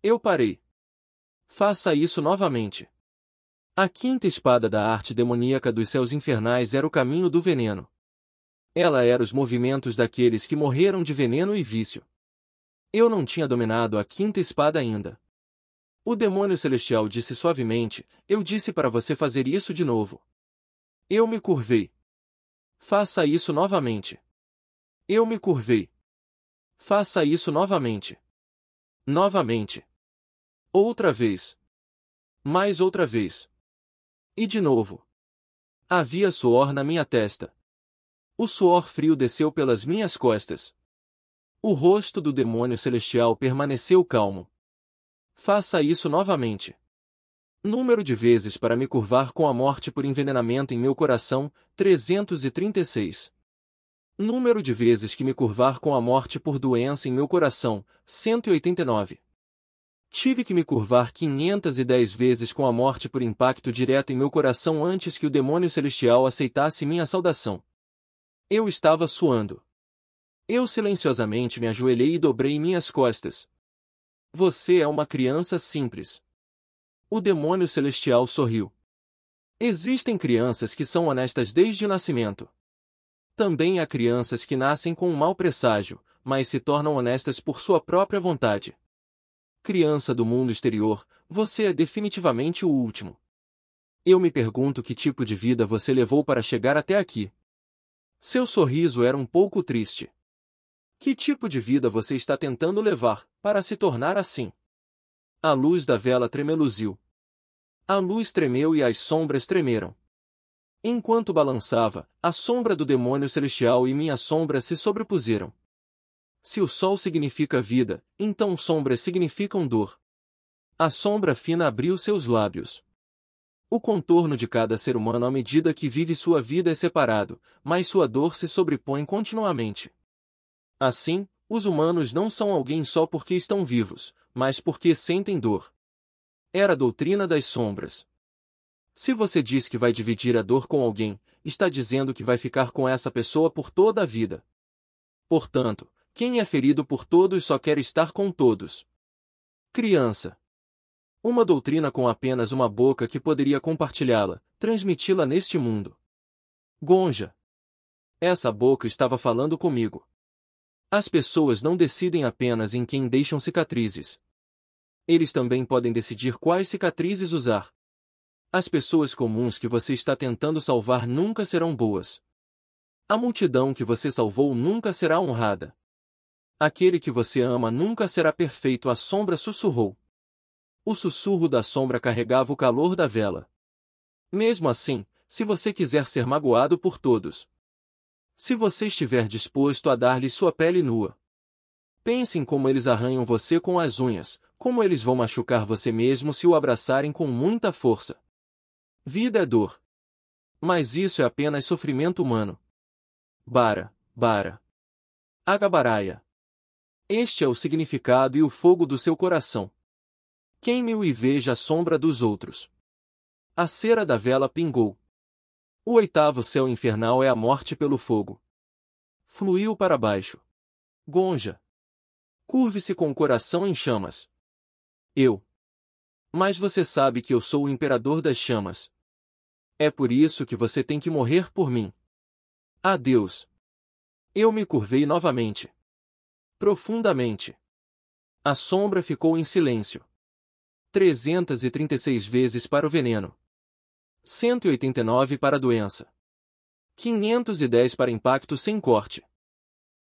Eu parei. Faça isso novamente. A quinta espada da arte demoníaca dos céus infernais era o caminho do veneno. Ela era os movimentos daqueles que morreram de veneno e vício. Eu não tinha dominado a quinta espada ainda. O demônio celestial disse suavemente, eu disse para você fazer isso de novo. Eu me curvei. Faça isso novamente. Eu me curvei. Faça isso novamente. Novamente. Outra vez. Mais outra vez. E de novo. Havia suor na minha testa. O suor frio desceu pelas minhas costas. O rosto do demônio celestial permaneceu calmo. Faça isso novamente. Número de vezes para me curvar com a morte por envenenamento em meu coração, 336. Número de vezes que me curvar com a morte por doença em meu coração, 189. Tive que me curvar 510 vezes com a morte por impacto direto em meu coração antes que o demônio celestial aceitasse minha saudação. Eu estava suando. Eu silenciosamente me ajoelhei e dobrei minhas costas. Você é uma criança simples. O demônio celestial sorriu. Existem crianças que são honestas desde o nascimento. Também há crianças que nascem com um mau presságio, mas se tornam honestas por sua própria vontade. Criança do mundo exterior, você é definitivamente o último. Eu me pergunto que tipo de vida você levou para chegar até aqui. Seu sorriso era um pouco triste. Que tipo de vida você está tentando levar, para se tornar assim? A luz da vela tremeluziu. A luz tremeu e as sombras tremeram. Enquanto balançava, a sombra do demônio celestial e minha sombra se sobrepuseram. Se o sol significa vida, então sombras significam dor. A sombra fina abriu seus lábios. O contorno de cada ser humano à medida que vive sua vida é separado, mas sua dor se sobrepõe continuamente. Assim, os humanos não são alguém só porque estão vivos, mas porque sentem dor. Era a doutrina das sombras. Se você diz que vai dividir a dor com alguém, está dizendo que vai ficar com essa pessoa por toda a vida. Portanto, quem é ferido por todos só quer estar com todos. Criança. Uma doutrina com apenas uma boca que poderia compartilhá-la, transmiti-la neste mundo. Gonja. Essa boca estava falando comigo. As pessoas não decidem apenas em quem deixam cicatrizes. Eles também podem decidir quais cicatrizes usar. As pessoas comuns que você está tentando salvar nunca serão boas. A multidão que você salvou nunca será honrada. Aquele que você ama nunca será perfeito, a sombra sussurrou. O sussurro da sombra carregava o calor da vela. Mesmo assim, se você quiser ser magoado por todos, se você estiver disposto a dar-lhe sua pele nua, pense em como eles arranham você com as unhas, Como eles vão machucar você mesmo se o abraçarem com muita força? Vida é dor. Mas isso é apenas sofrimento humano. Bara, bara. Agabaraia. Este é o significado e o fogo do seu coração. Queime-o e veja a sombra dos outros. A cera da vela pingou. O oitavo céu infernal é a morte pelo fogo. Fluiu para baixo. Gonja. Curve-se com o coração em chamas. Eu. Mas você sabe que eu sou o imperador das chamas. É por isso que você tem que morrer por mim. Adeus. Eu me curvei novamente. Profundamente. A sombra ficou em silêncio. 336 vezes para o veneno. 189 para a doença. 510 para impacto sem corte.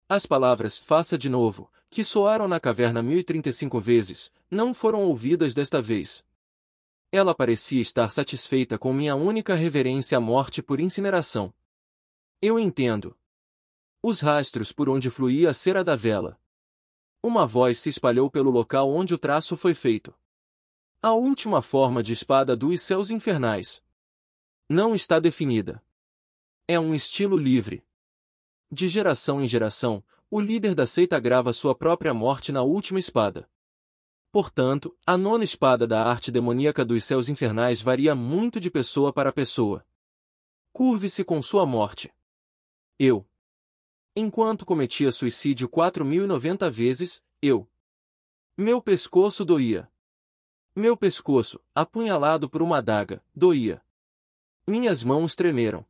As palavras "faça de novo", que soaram na caverna 1035 vezes, não foram ouvidas desta vez. Ela parecia estar satisfeita com minha única reverência à morte por incineração. Eu entendo. Os rastros por onde fluía a cera da vela. Uma voz se espalhou pelo local onde o traço foi feito. A última forma de espada dos céus infernais. Não está definida. É um estilo livre. De geração em geração, o líder da seita grava sua própria morte na última espada. Portanto, a nona espada da arte demoníaca dos céus infernais varia muito de pessoa para pessoa. Curve-se com sua morte. Eu. Enquanto cometia suicídio 4090 vezes, eu. Meu pescoço doía. Meu pescoço, apunhalado por uma adaga, doía. Minhas mãos tremeram.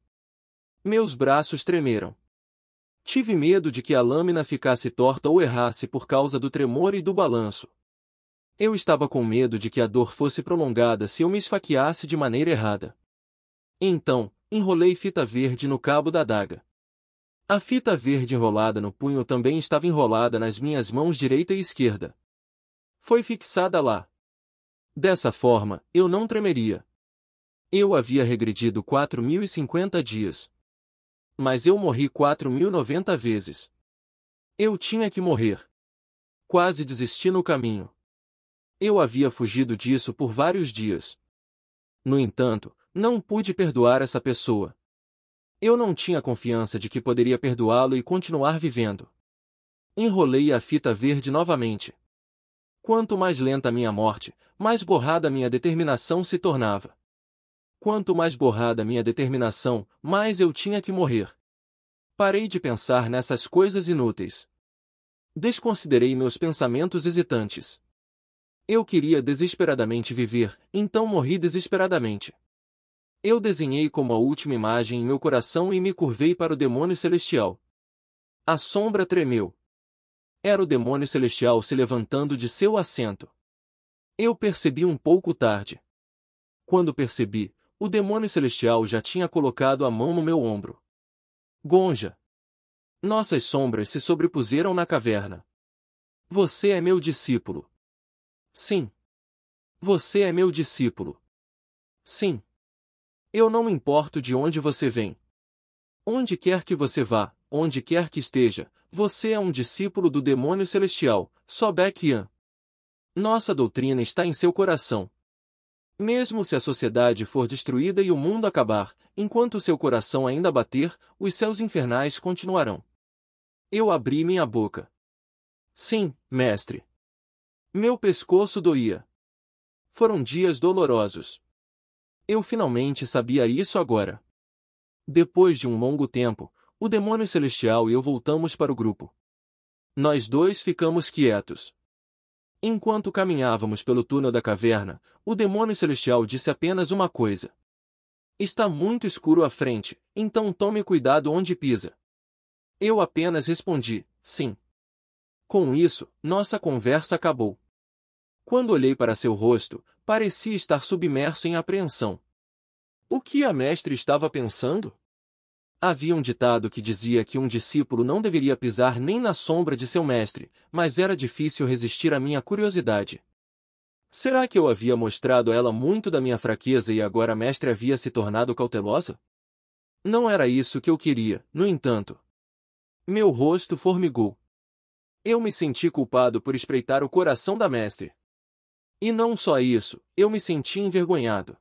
Meus braços tremeram. Tive medo de que a lâmina ficasse torta ou errasse por causa do tremor e do balanço. Eu estava com medo de que a dor fosse prolongada se eu me esfaqueasse de maneira errada. Então, enrolei fita verde no cabo da adaga. A fita verde enrolada no punho também estava enrolada nas minhas mãos direita e esquerda. Foi fixada lá. Dessa forma, eu não tremeria. Eu havia regredido 4050 dias. Mas eu morri 4090 vezes. Eu tinha que morrer. Quase desisti no caminho. Eu havia fugido disso por vários dias. No entanto, não pude perdoar essa pessoa. Eu não tinha confiança de que poderia perdoá-lo e continuar vivendo. Enrolei a fita verde novamente. Quanto mais lenta minha morte, mais borrada minha determinação se tornava. Quanto mais borrada minha determinação, mais eu tinha que morrer. Parei de pensar nessas coisas inúteis. Desconsiderei meus pensamentos hesitantes. Eu queria desesperadamente viver, então morri desesperadamente. Eu desenhei como a última imagem em meu coração e me curvei para o demônio celestial. A sombra tremeu. Era o demônio celestial se levantando de seu assento. Eu percebi um pouco tarde. Quando percebi, o demônio celestial já tinha colocado a mão no meu ombro. Gonja. Nossas sombras se sobrepuseram na caverna. Você é meu discípulo. Sim. Você é meu discípulo. Sim. Eu não me importo de onde você vem. Onde quer que você vá, onde quer que esteja, você é um discípulo do demônio celestial, Sobek Yan. Nossa doutrina está em seu coração. Mesmo se a sociedade for destruída e o mundo acabar, enquanto seu coração ainda bater, os céus infernais continuarão. Eu abri minha boca. Sim, mestre. Meu pescoço doía. Foram dias dolorosos. Eu finalmente sabia isso agora. Depois de um longo tempo, o demônio celestial e eu voltamos para o grupo. Nós dois ficamos quietos. Enquanto caminhávamos pelo túnel da caverna, o demônio celestial disse apenas uma coisa. Está muito escuro à frente, então tome cuidado onde pisa. Eu apenas respondi, sim. Com isso, nossa conversa acabou. Quando olhei para seu rosto, parecia estar submerso em apreensão. O que a mestre estava pensando? Havia um ditado que dizia que um discípulo não deveria pisar nem na sombra de seu mestre, mas era difícil resistir à minha curiosidade. Será que eu havia mostrado a ela muito da minha fraqueza e agora a mestre havia se tornado cautelosa? Não era isso que eu queria, no entanto. Meu rosto formigou. Eu me senti culpado por espreitar o coração da mestre. E não só isso, eu me senti envergonhado.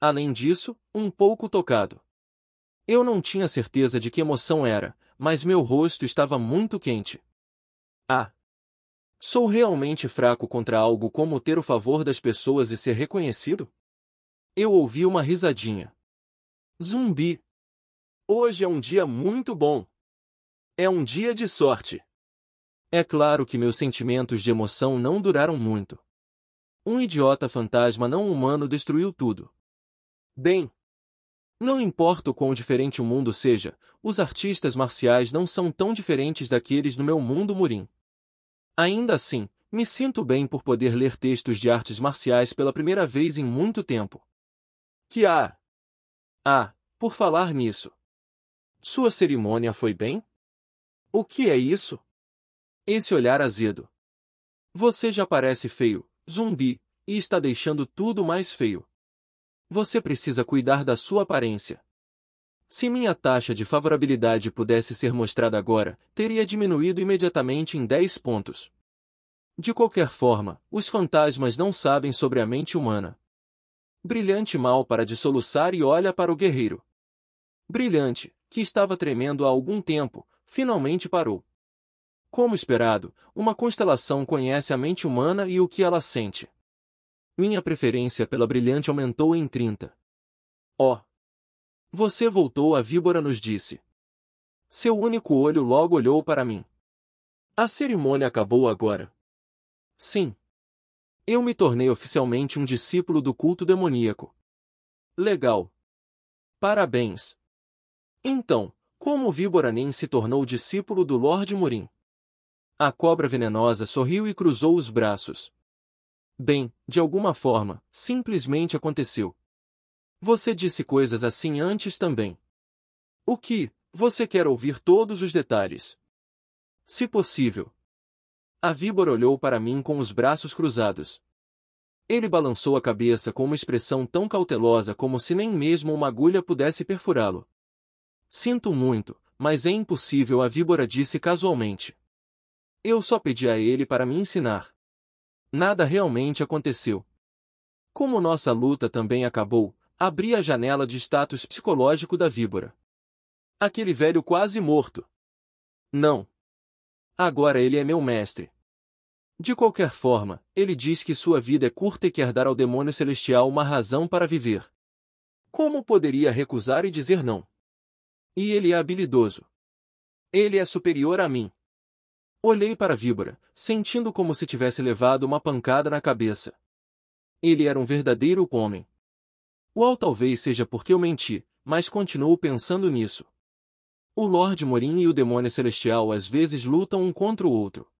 Além disso, um pouco tocado. Eu não tinha certeza de que emoção era, mas meu rosto estava muito quente. Ah! Sou realmente fraco contra algo como ter o favor das pessoas e ser reconhecido? Eu ouvi uma risadinha. Zumbi. Hoje é um dia muito bom. É um dia de sorte. É claro que meus sentimentos de emoção não duraram muito. Um idiota fantasma não humano destruiu tudo. Bem, não importa o quão diferente o mundo seja, os artistas marciais não são tão diferentes daqueles no meu mundo Murim. Ainda assim, me sinto bem por poder ler textos de artes marciais pela primeira vez em muito tempo. Que há? Ah, por falar nisso. Sua cerimônia foi bem? O que é isso? Esse olhar azedo. Você já parece feio, zumbi, e está deixando tudo mais feio. Você precisa cuidar da sua aparência. Se minha taxa de favorabilidade pudesse ser mostrada agora, teria diminuído imediatamente em 10 pontos. De qualquer forma, os fantasmas não sabem sobre a mente humana. Brilhante mal para de soluçar e olha para o guerreiro. Brilhante, que estava tremendo há algum tempo, finalmente parou. Como esperado, uma constelação conhece a mente humana e o que ela sente. Minha preferência pela Brilhante aumentou em 30. Oh! Você voltou, a víbora nos disse. Seu único olho logo olhou para mim. A cerimônia acabou agora. Sim. Eu me tornei oficialmente um discípulo do culto demoníaco. Legal. Parabéns. Então, como o víbora nem se tornou discípulo do Lorde Murim? A cobra venenosa sorriu e cruzou os braços. Bem, de alguma forma, simplesmente aconteceu. Você disse coisas assim antes também. O que? Você quer ouvir todos os detalhes? Se possível. A víbora olhou para mim com os braços cruzados. Ele balançou a cabeça com uma expressão tão cautelosa como se nem mesmo uma agulha pudesse perfurá-lo. Sinto muito, mas é impossível, a víbora disse casualmente. Eu só pedi a ele para me ensinar. Nada realmente aconteceu. Como nossa luta também acabou, abri a janela de status psicológico da víbora. Aquele velho quase morto. Não. Agora ele é meu mestre. De qualquer forma, ele diz que sua vida é curta e quer dar ao demônio celestial uma razão para viver. Como poderia recusar e dizer não? E ele é habilidoso. Ele é superior a mim. Olhei para a víbora, sentindo como se tivesse levado uma pancada na cabeça. Ele era um verdadeiro homem. Uau, talvez seja porque eu menti, mas continuo pensando nisso. O Lorde Morim e o demônio celestial às vezes lutam um contra o outro.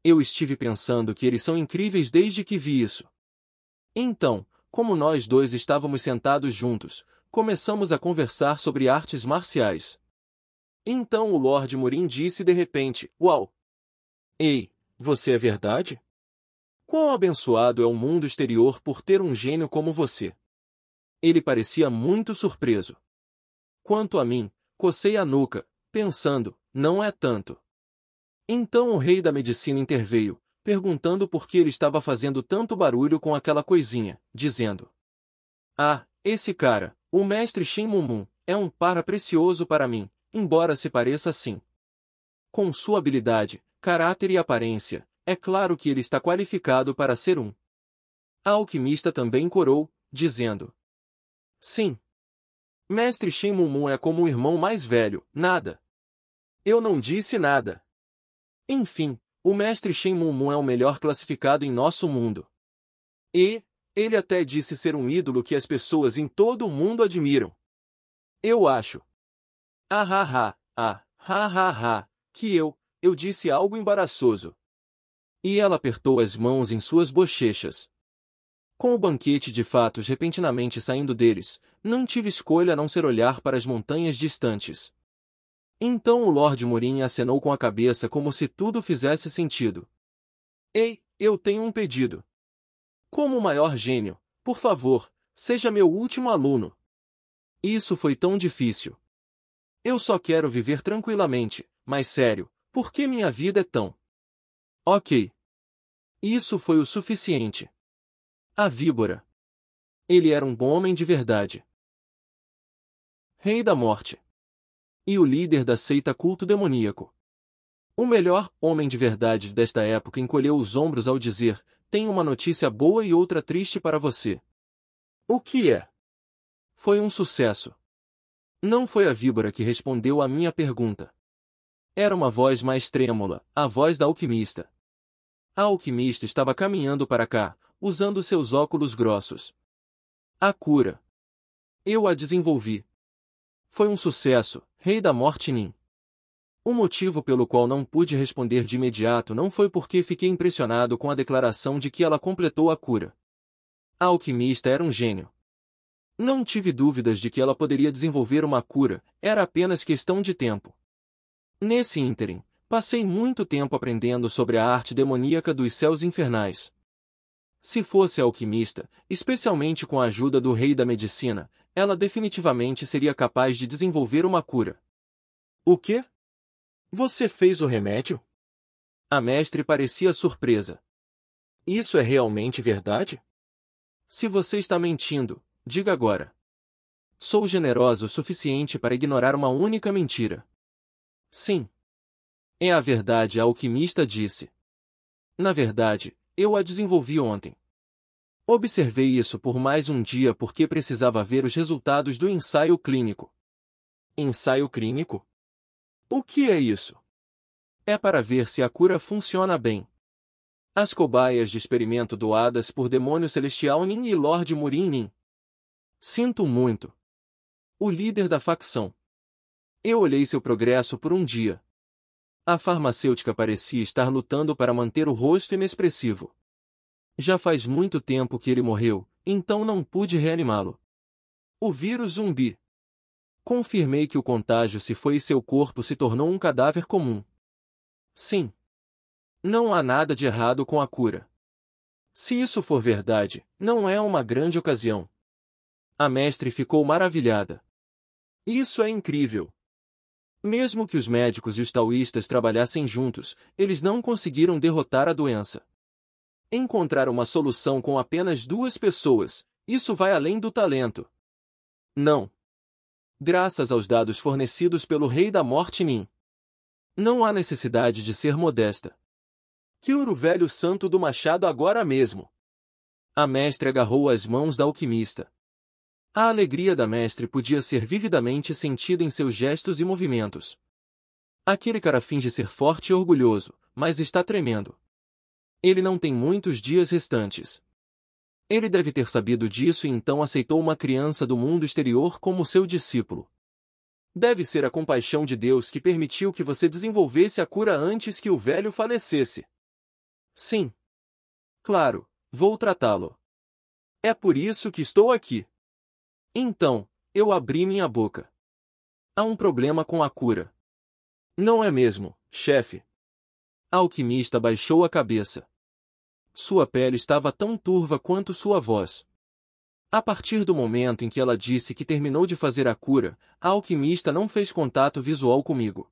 Eu estive pensando que eles são incríveis desde que vi isso. Então, como nós dois estávamos sentados juntos, começamos a conversar sobre artes marciais. Então o Lorde Morim disse de repente, uau! Ei, você é verdade? Quão abençoado é o mundo exterior por ter um gênio como você. Ele parecia muito surpreso. Quanto a mim, cocei a nuca, pensando, não é tanto. Então o rei da medicina interveio, perguntando por que ele estava fazendo tanto barulho com aquela coisinha, dizendo: Ah, esse cara, o mestre Shen Mumun, é um par precioso para mim, embora se pareça assim. Com sua habilidade, caráter e aparência, é claro que ele está qualificado para ser um. A alquimista também corou, dizendo: Sim. Mestre Shen Mumun é como o irmão mais velho, nada. Eu não disse nada. Enfim, o mestre Shen Mumun é o melhor classificado em nosso mundo. E, ele até disse ser um ídolo que as pessoas em todo o mundo admiram. Eu acho. Que eu disse algo embaraçoso. E ela apertou as mãos em suas bochechas. Com o banquete de fatos repentinamente saindo deles, não tive escolha a não ser olhar para as montanhas distantes. Então o Lorde Morim acenou com a cabeça como se tudo fizesse sentido. Ei, eu tenho um pedido. Como o maior gênio, por favor, seja meu último aluno. Isso foi tão difícil. Eu só quero viver tranquilamente, mas sério, por que minha vida é tão... Ok. Isso foi o suficiente. A víbora. Ele era um bom homem de verdade. Rei da morte. E o líder da seita culto demoníaco. O melhor homem de verdade desta época encolheu os ombros ao dizer: tenho uma notícia boa e outra triste para você. O que é? Foi um sucesso. Não foi a víbora que respondeu à minha pergunta. Era uma voz mais trêmula, a voz da alquimista. A alquimista estava caminhando para cá, usando seus óculos grossos. A cura. Eu a desenvolvi. Foi um sucesso, Rei da Morte Nin. O motivo pelo qual não pude responder de imediato não foi porque fiquei impressionado com a declaração de que ela completou a cura. A alquimista era um gênio. Não tive dúvidas de que ela poderia desenvolver uma cura, era apenas questão de tempo. Nesse ínterim, passei muito tempo aprendendo sobre a arte demoníaca dos céus infernais. Se fosse alquimista, especialmente com a ajuda do rei da medicina, ela definitivamente seria capaz de desenvolver uma cura. O quê? Você fez o remédio? A mestre parecia surpresa. Isso é realmente verdade? Se você está mentindo, diga agora. Sou generosa o suficiente para ignorar uma única mentira. Sim. É a verdade, a alquimista disse. Na verdade, eu a desenvolvi ontem. Observei isso por mais um dia porque precisava ver os resultados do ensaio clínico. Ensaio clínico? O que é isso? É para ver se a cura funciona bem. As cobaias de experimento doadas por Demônio Celestial Nin e Lorde Murin Nin. Sinto muito. O líder da facção. Eu olhei seu progresso por um dia. A farmacêutica parecia estar lutando para manter o rosto inexpressivo. Já faz muito tempo que ele morreu, então não pude reanimá-lo. O vírus zumbi. Confirmei que o contágio se foi e seu corpo se tornou um cadáver comum. Sim. Não há nada de errado com a cura. Se isso for verdade, não é uma grande ocasião. A mestre ficou maravilhada. Isso é incrível. Mesmo que os médicos e os taoístas trabalhassem juntos, eles não conseguiram derrotar a doença. Encontrar uma solução com apenas 2 pessoas, isso vai além do talento. Não. Graças aos dados fornecidos pelo Rei da Morte Nin. Não há necessidade de ser modesta. Cure o velho santo do machado agora mesmo. A mestre agarrou as mãos da alquimista. A alegria da mestre podia ser vividamente sentida em seus gestos e movimentos. Aquele cara finge ser forte e orgulhoso, mas está tremendo. Ele não tem muitos dias restantes. Ele deve ter sabido disso e então aceitou uma criança do mundo exterior como seu discípulo. Deve ser a compaixão de Deus que permitiu que você desenvolvesse a cura antes que o velho falecesse. Sim. Claro, vou tratá-lo. É por isso que estou aqui. Então, eu abri minha boca. Há um problema com a cura. Não é mesmo, chefe? A alquimista baixou a cabeça. Sua pele estava tão turva quanto sua voz. A partir do momento em que ela disse que terminou de fazer a cura, a alquimista não fez contato visual comigo.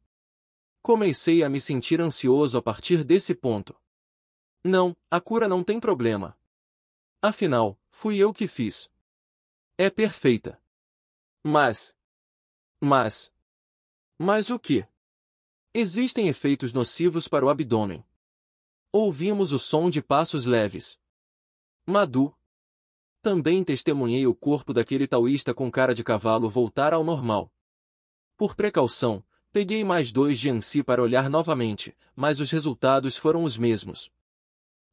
Comecei a me sentir ansioso a partir desse ponto. Não, a cura não tem problema. Afinal, fui eu que fiz. É perfeita. Mas o quê? Existem efeitos nocivos para o abdômen. Ouvimos o som de passos leves. Madu. Também testemunhei o corpo daquele taoísta com cara de cavalo voltar ao normal. Por precaução, peguei mais 2 Jiangxi para olhar novamente, mas os resultados foram os mesmos.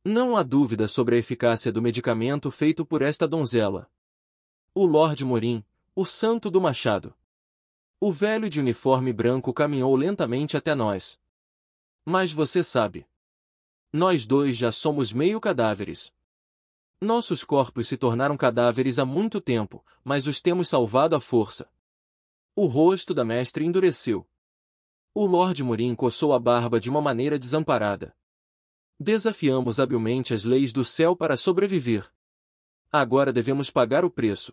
Não há dúvida sobre a eficácia do medicamento feito por esta donzela. O Lorde Morim, o santo do machado. O velho de uniforme branco caminhou lentamente até nós. Mas você sabe. Nós 2 já somos meio cadáveres. Nossos corpos se tornaram cadáveres há muito tempo, mas os temos salvado à força. O rosto da mestre endureceu. O Lorde Morim coçou a barba de uma maneira desamparada. Desafiamos habilmente as leis do céu para sobreviver. Agora devemos pagar o preço.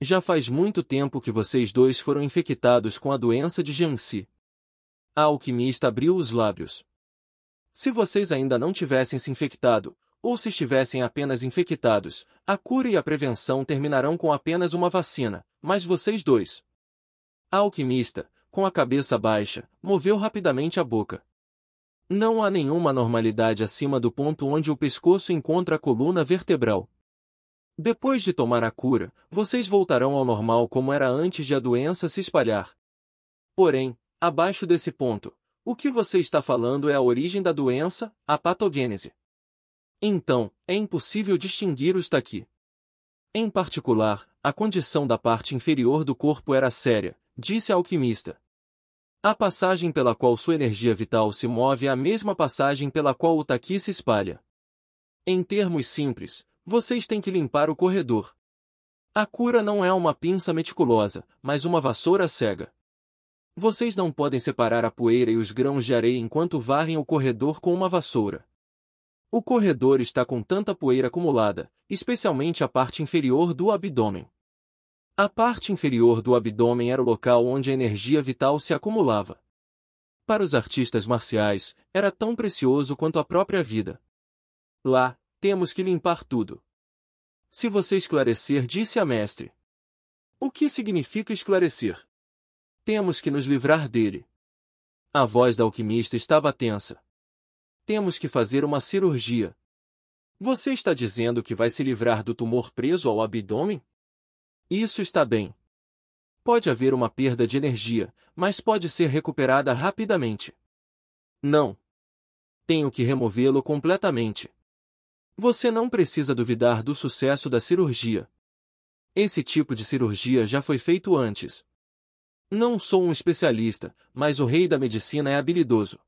Já faz muito tempo que vocês 2 foram infectados com a doença de Jiangxi. A alquimista abriu os lábios. Se vocês ainda não tivessem se infectado, ou se estivessem apenas infectados, a cura e a prevenção terminarão com apenas uma vacina, mas vocês dois. A alquimista, com a cabeça baixa, moveu rapidamente a boca. Não há nenhuma normalidade acima do ponto onde o pescoço encontra a coluna vertebral. Depois de tomar a cura, vocês voltarão ao normal como era antes de a doença se espalhar. Porém, abaixo desse ponto, o que você está falando é a origem da doença, a patogênese. Então, é impossível distinguir-os daqui. Em particular, a condição da parte inferior do corpo era séria, disse a alquimista. A passagem pela qual sua energia vital se move é a mesma passagem pela qual o taqui se espalha. Em termos simples, vocês têm que limpar o corredor. A cura não é uma pinça meticulosa, mas uma vassoura cega. Vocês não podem separar a poeira e os grãos de areia enquanto varrem o corredor com uma vassoura. O corredor está com tanta poeira acumulada, especialmente a parte inferior do abdômen. A parte inferior do abdômen era o local onde a energia vital se acumulava. Para os artistas marciais, era tão precioso quanto a própria vida. Lá, temos que limpar tudo. Se você esclarecer, disse a mestre. O que significa esclarecer? Temos que nos livrar dele. A voz da alquimista estava tensa. Temos que fazer uma cirurgia. Você está dizendo que vai se livrar do tumor preso ao abdômen? Isso está bem. Pode haver uma perda de energia, mas pode ser recuperada rapidamente. Não. Tenho que removê-lo completamente. Você não precisa duvidar do sucesso da cirurgia. Esse tipo de cirurgia já foi feito antes. Não sou um especialista, mas o rei da medicina é habilidoso.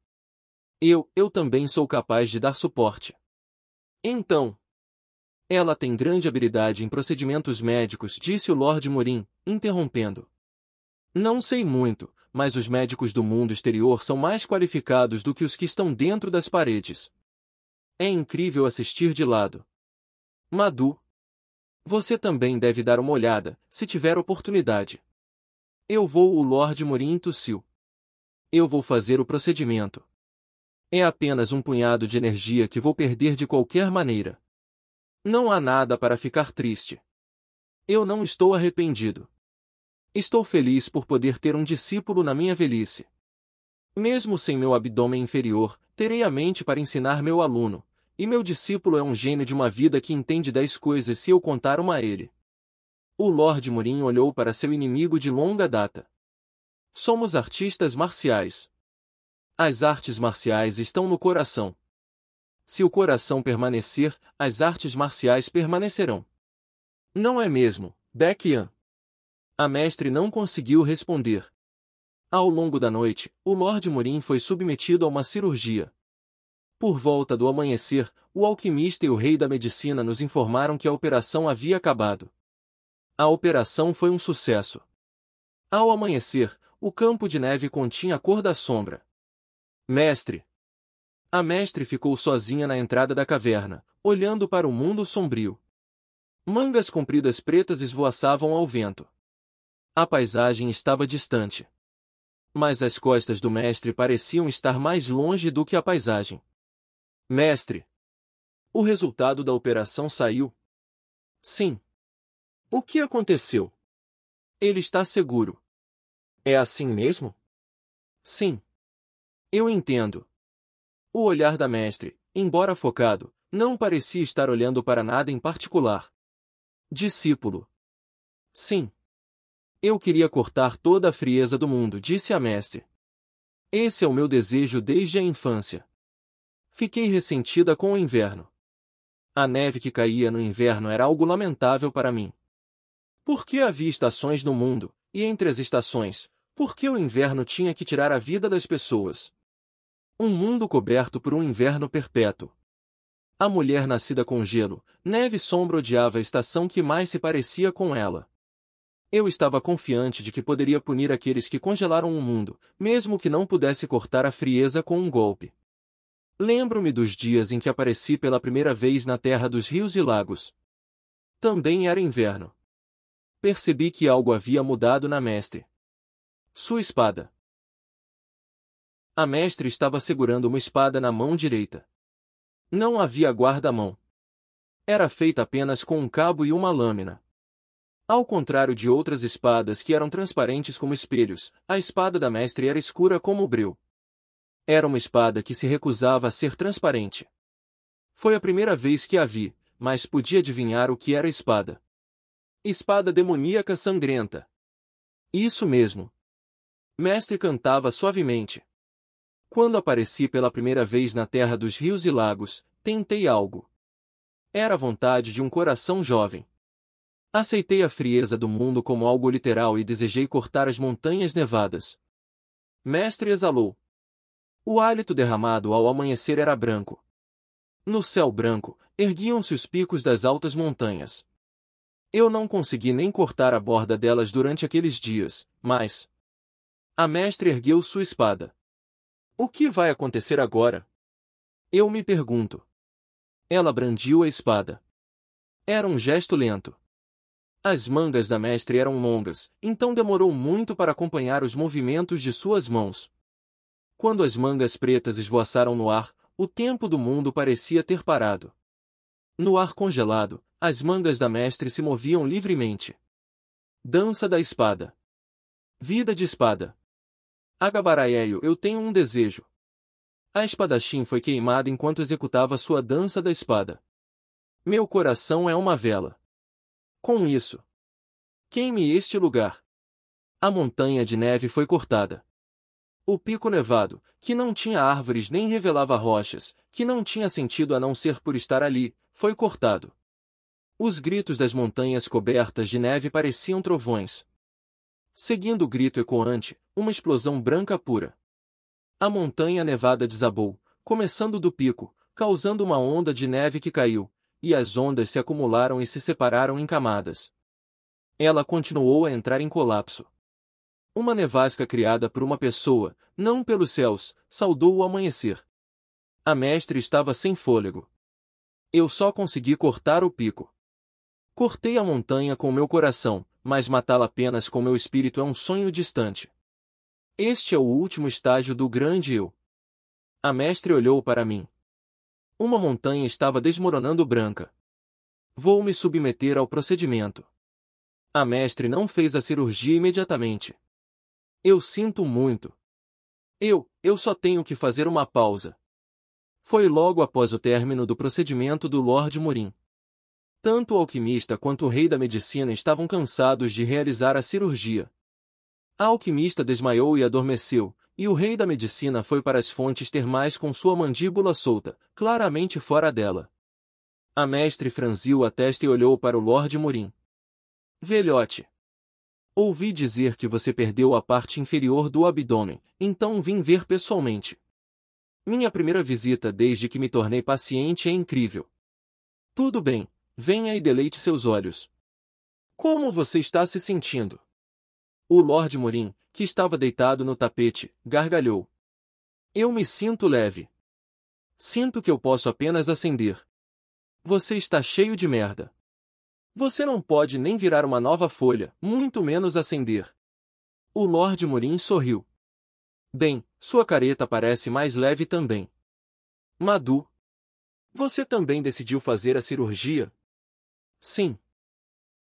Eu também sou capaz de dar suporte. Então, ela tem grande habilidade em procedimentos médicos, disse o Lord Morin, interrompendo. Não sei muito, mas os médicos do mundo exterior são mais qualificados do que os que estão dentro das paredes. É incrível assistir de lado. Madu. Você também deve dar uma olhada, se tiver oportunidade. O Lord Morin tossiu. Eu vou fazer o procedimento. É apenas um punhado de energia que vou perder de qualquer maneira. Não há nada para ficar triste. Eu não estou arrependido. Estou feliz por poder ter um discípulo na minha velhice. Mesmo sem meu abdômen inferior, terei a mente para ensinar meu aluno, e meu discípulo é um gênio de uma vida que entende 10 coisas se eu contar uma a ele. O Lord Morin olhou para seu inimigo de longa data. Somos artistas marciais. As artes marciais estão no coração. Se o coração permanecer, as artes marciais permanecerão. Não é mesmo, Dekian? A mestre não conseguiu responder. Ao longo da noite, o Lord Morin foi submetido a uma cirurgia. Por volta do amanhecer, o alquimista e o rei da medicina nos informaram que a operação havia acabado. A operação foi um sucesso. Ao amanhecer, o campo de neve continha a cor da sombra. Mestre! A mestre ficou sozinha na entrada da caverna, olhando para o mundo sombrio. Mangas compridas pretas esvoaçavam ao vento. A paisagem estava distante. Mas as costas do mestre pareciam estar mais longe do que a paisagem. Mestre! O resultado da operação saiu? Sim. O que aconteceu? Ele está seguro. É assim mesmo? Sim. Eu entendo. O olhar da mestre, embora focado, não parecia estar olhando para nada em particular. Discípulo. Sim. Eu queria cortar toda a frieza do mundo, disse a mestre. Esse é o meu desejo desde a infância. Fiquei ressentida com o inverno. A neve que caía no inverno era algo lamentável para mim. Por que havia estações no mundo, e entre as estações, por que o inverno tinha que tirar a vida das pessoas? Um mundo coberto por um inverno perpétuo. A mulher nascida com gelo, neve e sombra odiava a estação que mais se parecia com ela. Eu estava confiante de que poderia punir aqueles que congelaram o mundo, mesmo que não pudesse cortar a frieza com um golpe. Lembro-me dos dias em que apareci pela primeira vez na terra dos rios e lagos. Também era inverno. Percebi que algo havia mudado na mestre. Sua espada. A mestre estava segurando uma espada na mão direita. Não havia guarda-mão. Era feita apenas com um cabo e uma lâmina. Ao contrário de outras espadas que eram transparentes como espelhos, a espada da mestre era escura como o breu. Era uma espada que se recusava a ser transparente. Foi a primeira vez que a vi, mas podia adivinhar o que era a espada. Espada demoníaca sangrenta. Isso mesmo. Mestre cantava suavemente. Quando apareci pela primeira vez na terra dos rios e lagos, tentei algo. Era a vontade de um coração jovem. Aceitei a frieza do mundo como algo literal e desejei cortar as montanhas nevadas. Mestre exalou. O hálito derramado ao amanhecer era branco. No céu branco, erguiam-se os picos das altas montanhas. Eu não consegui nem cortar a borda delas durante aqueles dias, mas... A mestre ergueu sua espada. O que vai acontecer agora? Eu me pergunto. Ela brandiu a espada. Era um gesto lento. As mangas da mestre eram longas, então demorou muito para acompanhar os movimentos de suas mãos. Quando as mangas pretas esvoaçaram no ar, o tempo do mundo parecia ter parado. No ar congelado, as mangas da mestre se moviam livremente. Dança da espada. Vida de espada. Agabaraeio, eu tenho um desejo. A espadachim foi queimada enquanto executava sua dança da espada. Meu coração é uma vela. Com isso, queime este lugar. A montanha de neve foi cortada. O pico nevado, que não tinha árvores nem revelava rochas, que não tinha sentido a não ser por estar ali, foi cortado. Os gritos das montanhas cobertas de neve pareciam trovões. Seguindo o grito ecoante, uma explosão branca pura. A montanha nevada desabou, começando do pico, causando uma onda de neve que caiu, e as ondas se acumularam e se separaram em camadas. Ela continuou a entrar em colapso. Uma nevasca criada por uma pessoa, não pelos céus, saudou o amanhecer. A mestre estava sem fôlego. Eu só consegui cortar o pico. Cortei a montanha com meu coração, mas matá-la apenas com meu espírito é um sonho distante. Este é o último estágio do grande eu. A mestre olhou para mim. Uma montanha estava desmoronando branca. Vou me submeter ao procedimento. A mestre não fez a cirurgia imediatamente. Eu sinto muito. Eu só tenho que fazer uma pausa. Foi logo após o término do procedimento do Lord Morin. Tanto o alquimista quanto o rei da medicina estavam cansados de realizar a cirurgia. A alquimista desmaiou e adormeceu, e o rei da medicina foi para as fontes termais com sua mandíbula solta, claramente fora dela. A mestre franziu a testa e olhou para o Lord Morin. Velhote. Ouvi dizer que você perdeu a parte inferior do abdômen, então vim ver pessoalmente. Minha primeira visita desde que me tornei paciente é incrível. Tudo bem, venha e deleite seus olhos. Como você está se sentindo? O Lord Morin, que estava deitado no tapete, gargalhou. Eu me sinto leve. Sinto que eu posso apenas acender. Você está cheio de merda. Você não pode nem virar uma nova folha, muito menos acender. O Lord Morin sorriu. Bem, sua careta parece mais leve também. Madu. Você também decidiu fazer a cirurgia? Sim.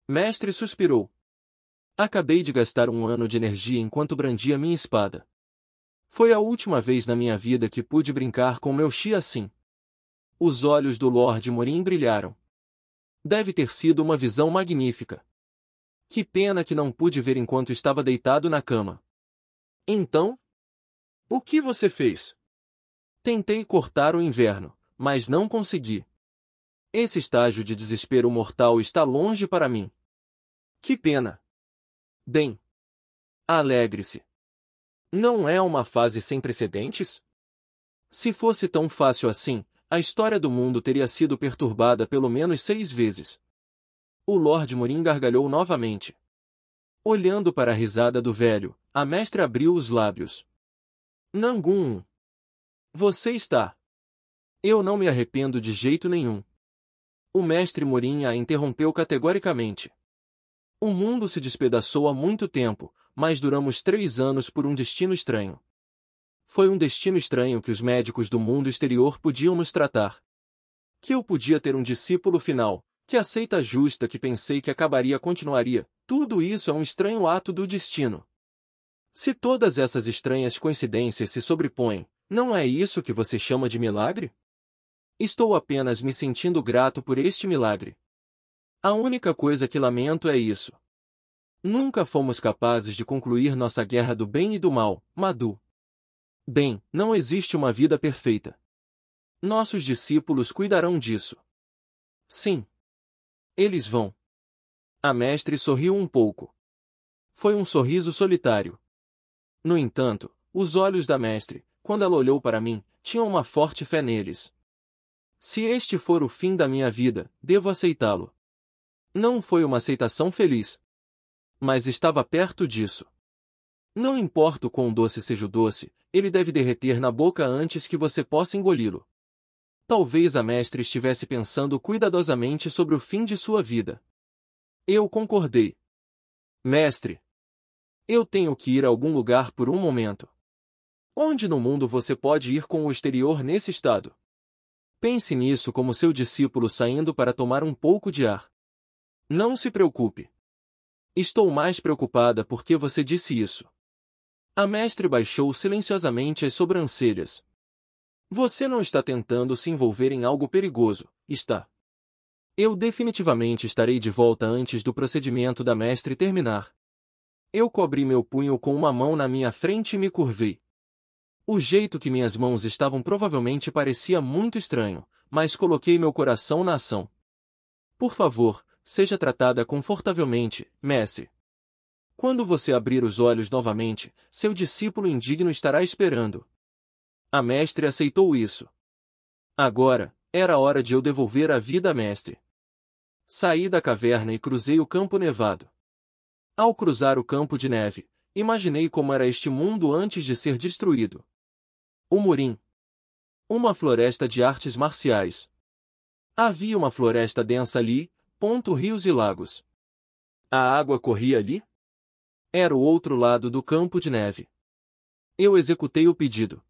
Mestre suspirou. Acabei de gastar 1 ano de energia enquanto brandia minha espada. Foi a última vez na minha vida que pude brincar com meu chi assim. Os olhos do Lord Morin brilharam. Deve ter sido uma visão magnífica. Que pena que não pude ver enquanto estava deitado na cama. Então? O que você fez? Tentei cortar o inverno, mas não consegui. Esse estágio de desespero mortal está longe para mim. Que pena. Bem, alegre-se. Não é uma fase sem precedentes? Se fosse tão fácil assim, a história do mundo teria sido perturbada pelo menos 6 vezes. O Lord Morin gargalhou novamente. Olhando para a risada do velho, a mestre abriu os lábios. Nangum. Você está. Eu não me arrependo de jeito nenhum. O mestre Morin a interrompeu categoricamente. O mundo se despedaçou há muito tempo, mas duramos 3 anos por um destino estranho. Foi um destino estranho que os médicos do mundo exterior podiam nos tratar. Que eu podia ter um discípulo final, que a seita justa que pensei que acabaria continuaria. Tudo isso é um estranho ato do destino. Se todas essas estranhas coincidências se sobrepõem, não é isso que você chama de milagre? Estou apenas me sentindo grato por este milagre. A única coisa que lamento é isso. Nunca fomos capazes de concluir nossa guerra do bem e do mal, Madhu. Bem, não existe uma vida perfeita. Nossos discípulos cuidarão disso. Sim. Eles vão. A mestre sorriu um pouco. Foi um sorriso solitário. No entanto, os olhos da mestre, quando ela olhou para mim, tinham uma forte fé neles. Se este for o fim da minha vida, devo aceitá-lo. Não foi uma aceitação feliz. Mas estava perto disso. Não importa o quão doce seja o doce, ele deve derreter na boca antes que você possa engoli-lo. Talvez a mestre estivesse pensando cuidadosamente sobre o fim de sua vida. Eu concordei. Mestre, eu tenho que ir a algum lugar por um momento. Onde no mundo você pode ir com o exterior nesse estado? Pense nisso como seu discípulo saindo para tomar um pouco de ar. Não se preocupe. Estou mais preocupada porque você disse isso. A mestre baixou silenciosamente as sobrancelhas. Você não está tentando se envolver em algo perigoso, está? Eu definitivamente estarei de volta antes do procedimento da mestre terminar. Eu cobri meu punho com uma mão na minha frente e me curvei. O jeito que minhas mãos estavam provavelmente parecia muito estranho, mas coloquei meu coração na ação. Por favor, seja tratada confortavelmente, mestre. Quando você abrir os olhos novamente, seu discípulo indigno estará esperando. A mestre aceitou isso. Agora, era hora de eu devolver a vida à mestre. Saí da caverna e cruzei o campo nevado. Ao cruzar o campo de neve, imaginei como era este mundo antes de ser destruído. O Murim. Uma floresta de artes marciais. Havia uma floresta densa ali, rios e lagos. A água corria ali? Era o outro lado do campo de neve. Eu executei o pedido.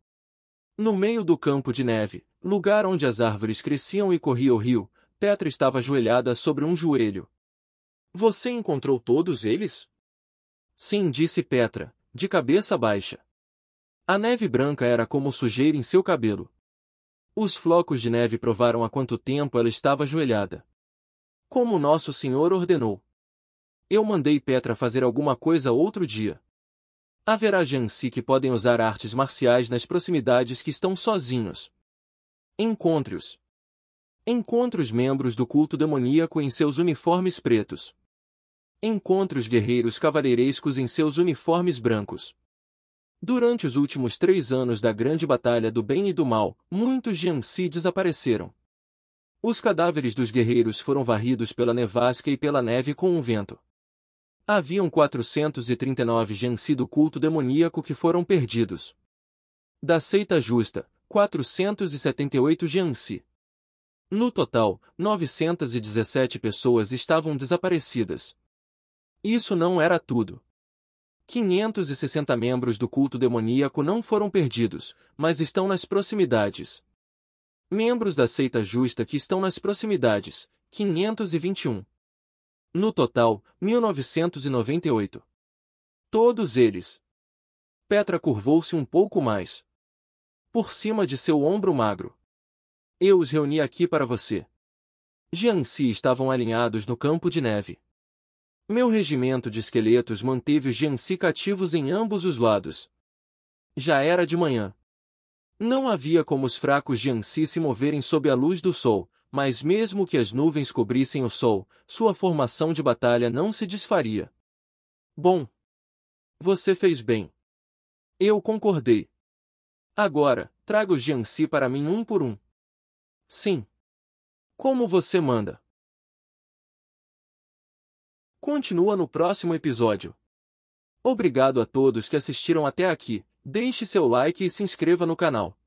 No meio do campo de neve, lugar onde as árvores cresciam e corria o rio, Petra estava ajoelhada sobre um joelho. Você encontrou todos eles? Sim, disse Petra, de cabeça baixa. A neve branca era como sujeira em seu cabelo. Os flocos de neve provaram há quanto tempo ela estava ajoelhada. Como Nosso Senhor ordenou. Eu mandei Petra fazer alguma coisa outro dia. Haverá Jansi que podem usar artes marciais nas proximidades que estão sozinhos. Encontre-os. Encontre os membros do culto demoníaco em seus uniformes pretos. Encontre os guerreiros cavaleirescos em seus uniformes brancos. Durante os últimos 3 anos da grande batalha do bem e do mal, muitos Jansi desapareceram. Os cadáveres dos guerreiros foram varridos pela nevasca e pela neve com um vento. Haviam 439 Jansi do culto demoníaco que foram perdidos. Da seita justa, 478 Jansi. No total, 917 pessoas estavam desaparecidas. Isso não era tudo. 560 membros do culto demoníaco não foram perdidos, mas estão nas proximidades. Membros da seita justa que estão nas proximidades, 521. No total, 1998. Todos eles. Petra curvou-se um pouco mais. Por cima de seu ombro magro. Eu os reuni aqui para você. Jansi estavam alinhados no campo de neve. Meu regimento de esqueletos manteve os Jansi cativos em ambos os lados. Já era de manhã. Não havia como os fracos Jansi se moverem sob a luz do sol, mas mesmo que as nuvens cobrissem o sol, sua formação de batalha não se desfaria. Bom. Você fez bem. Eu concordei. Agora, traga os Jansi para mim um por um. Sim. Como você manda. Continua no próximo episódio. Obrigado a todos que assistiram até aqui, deixe seu like e se inscreva no canal.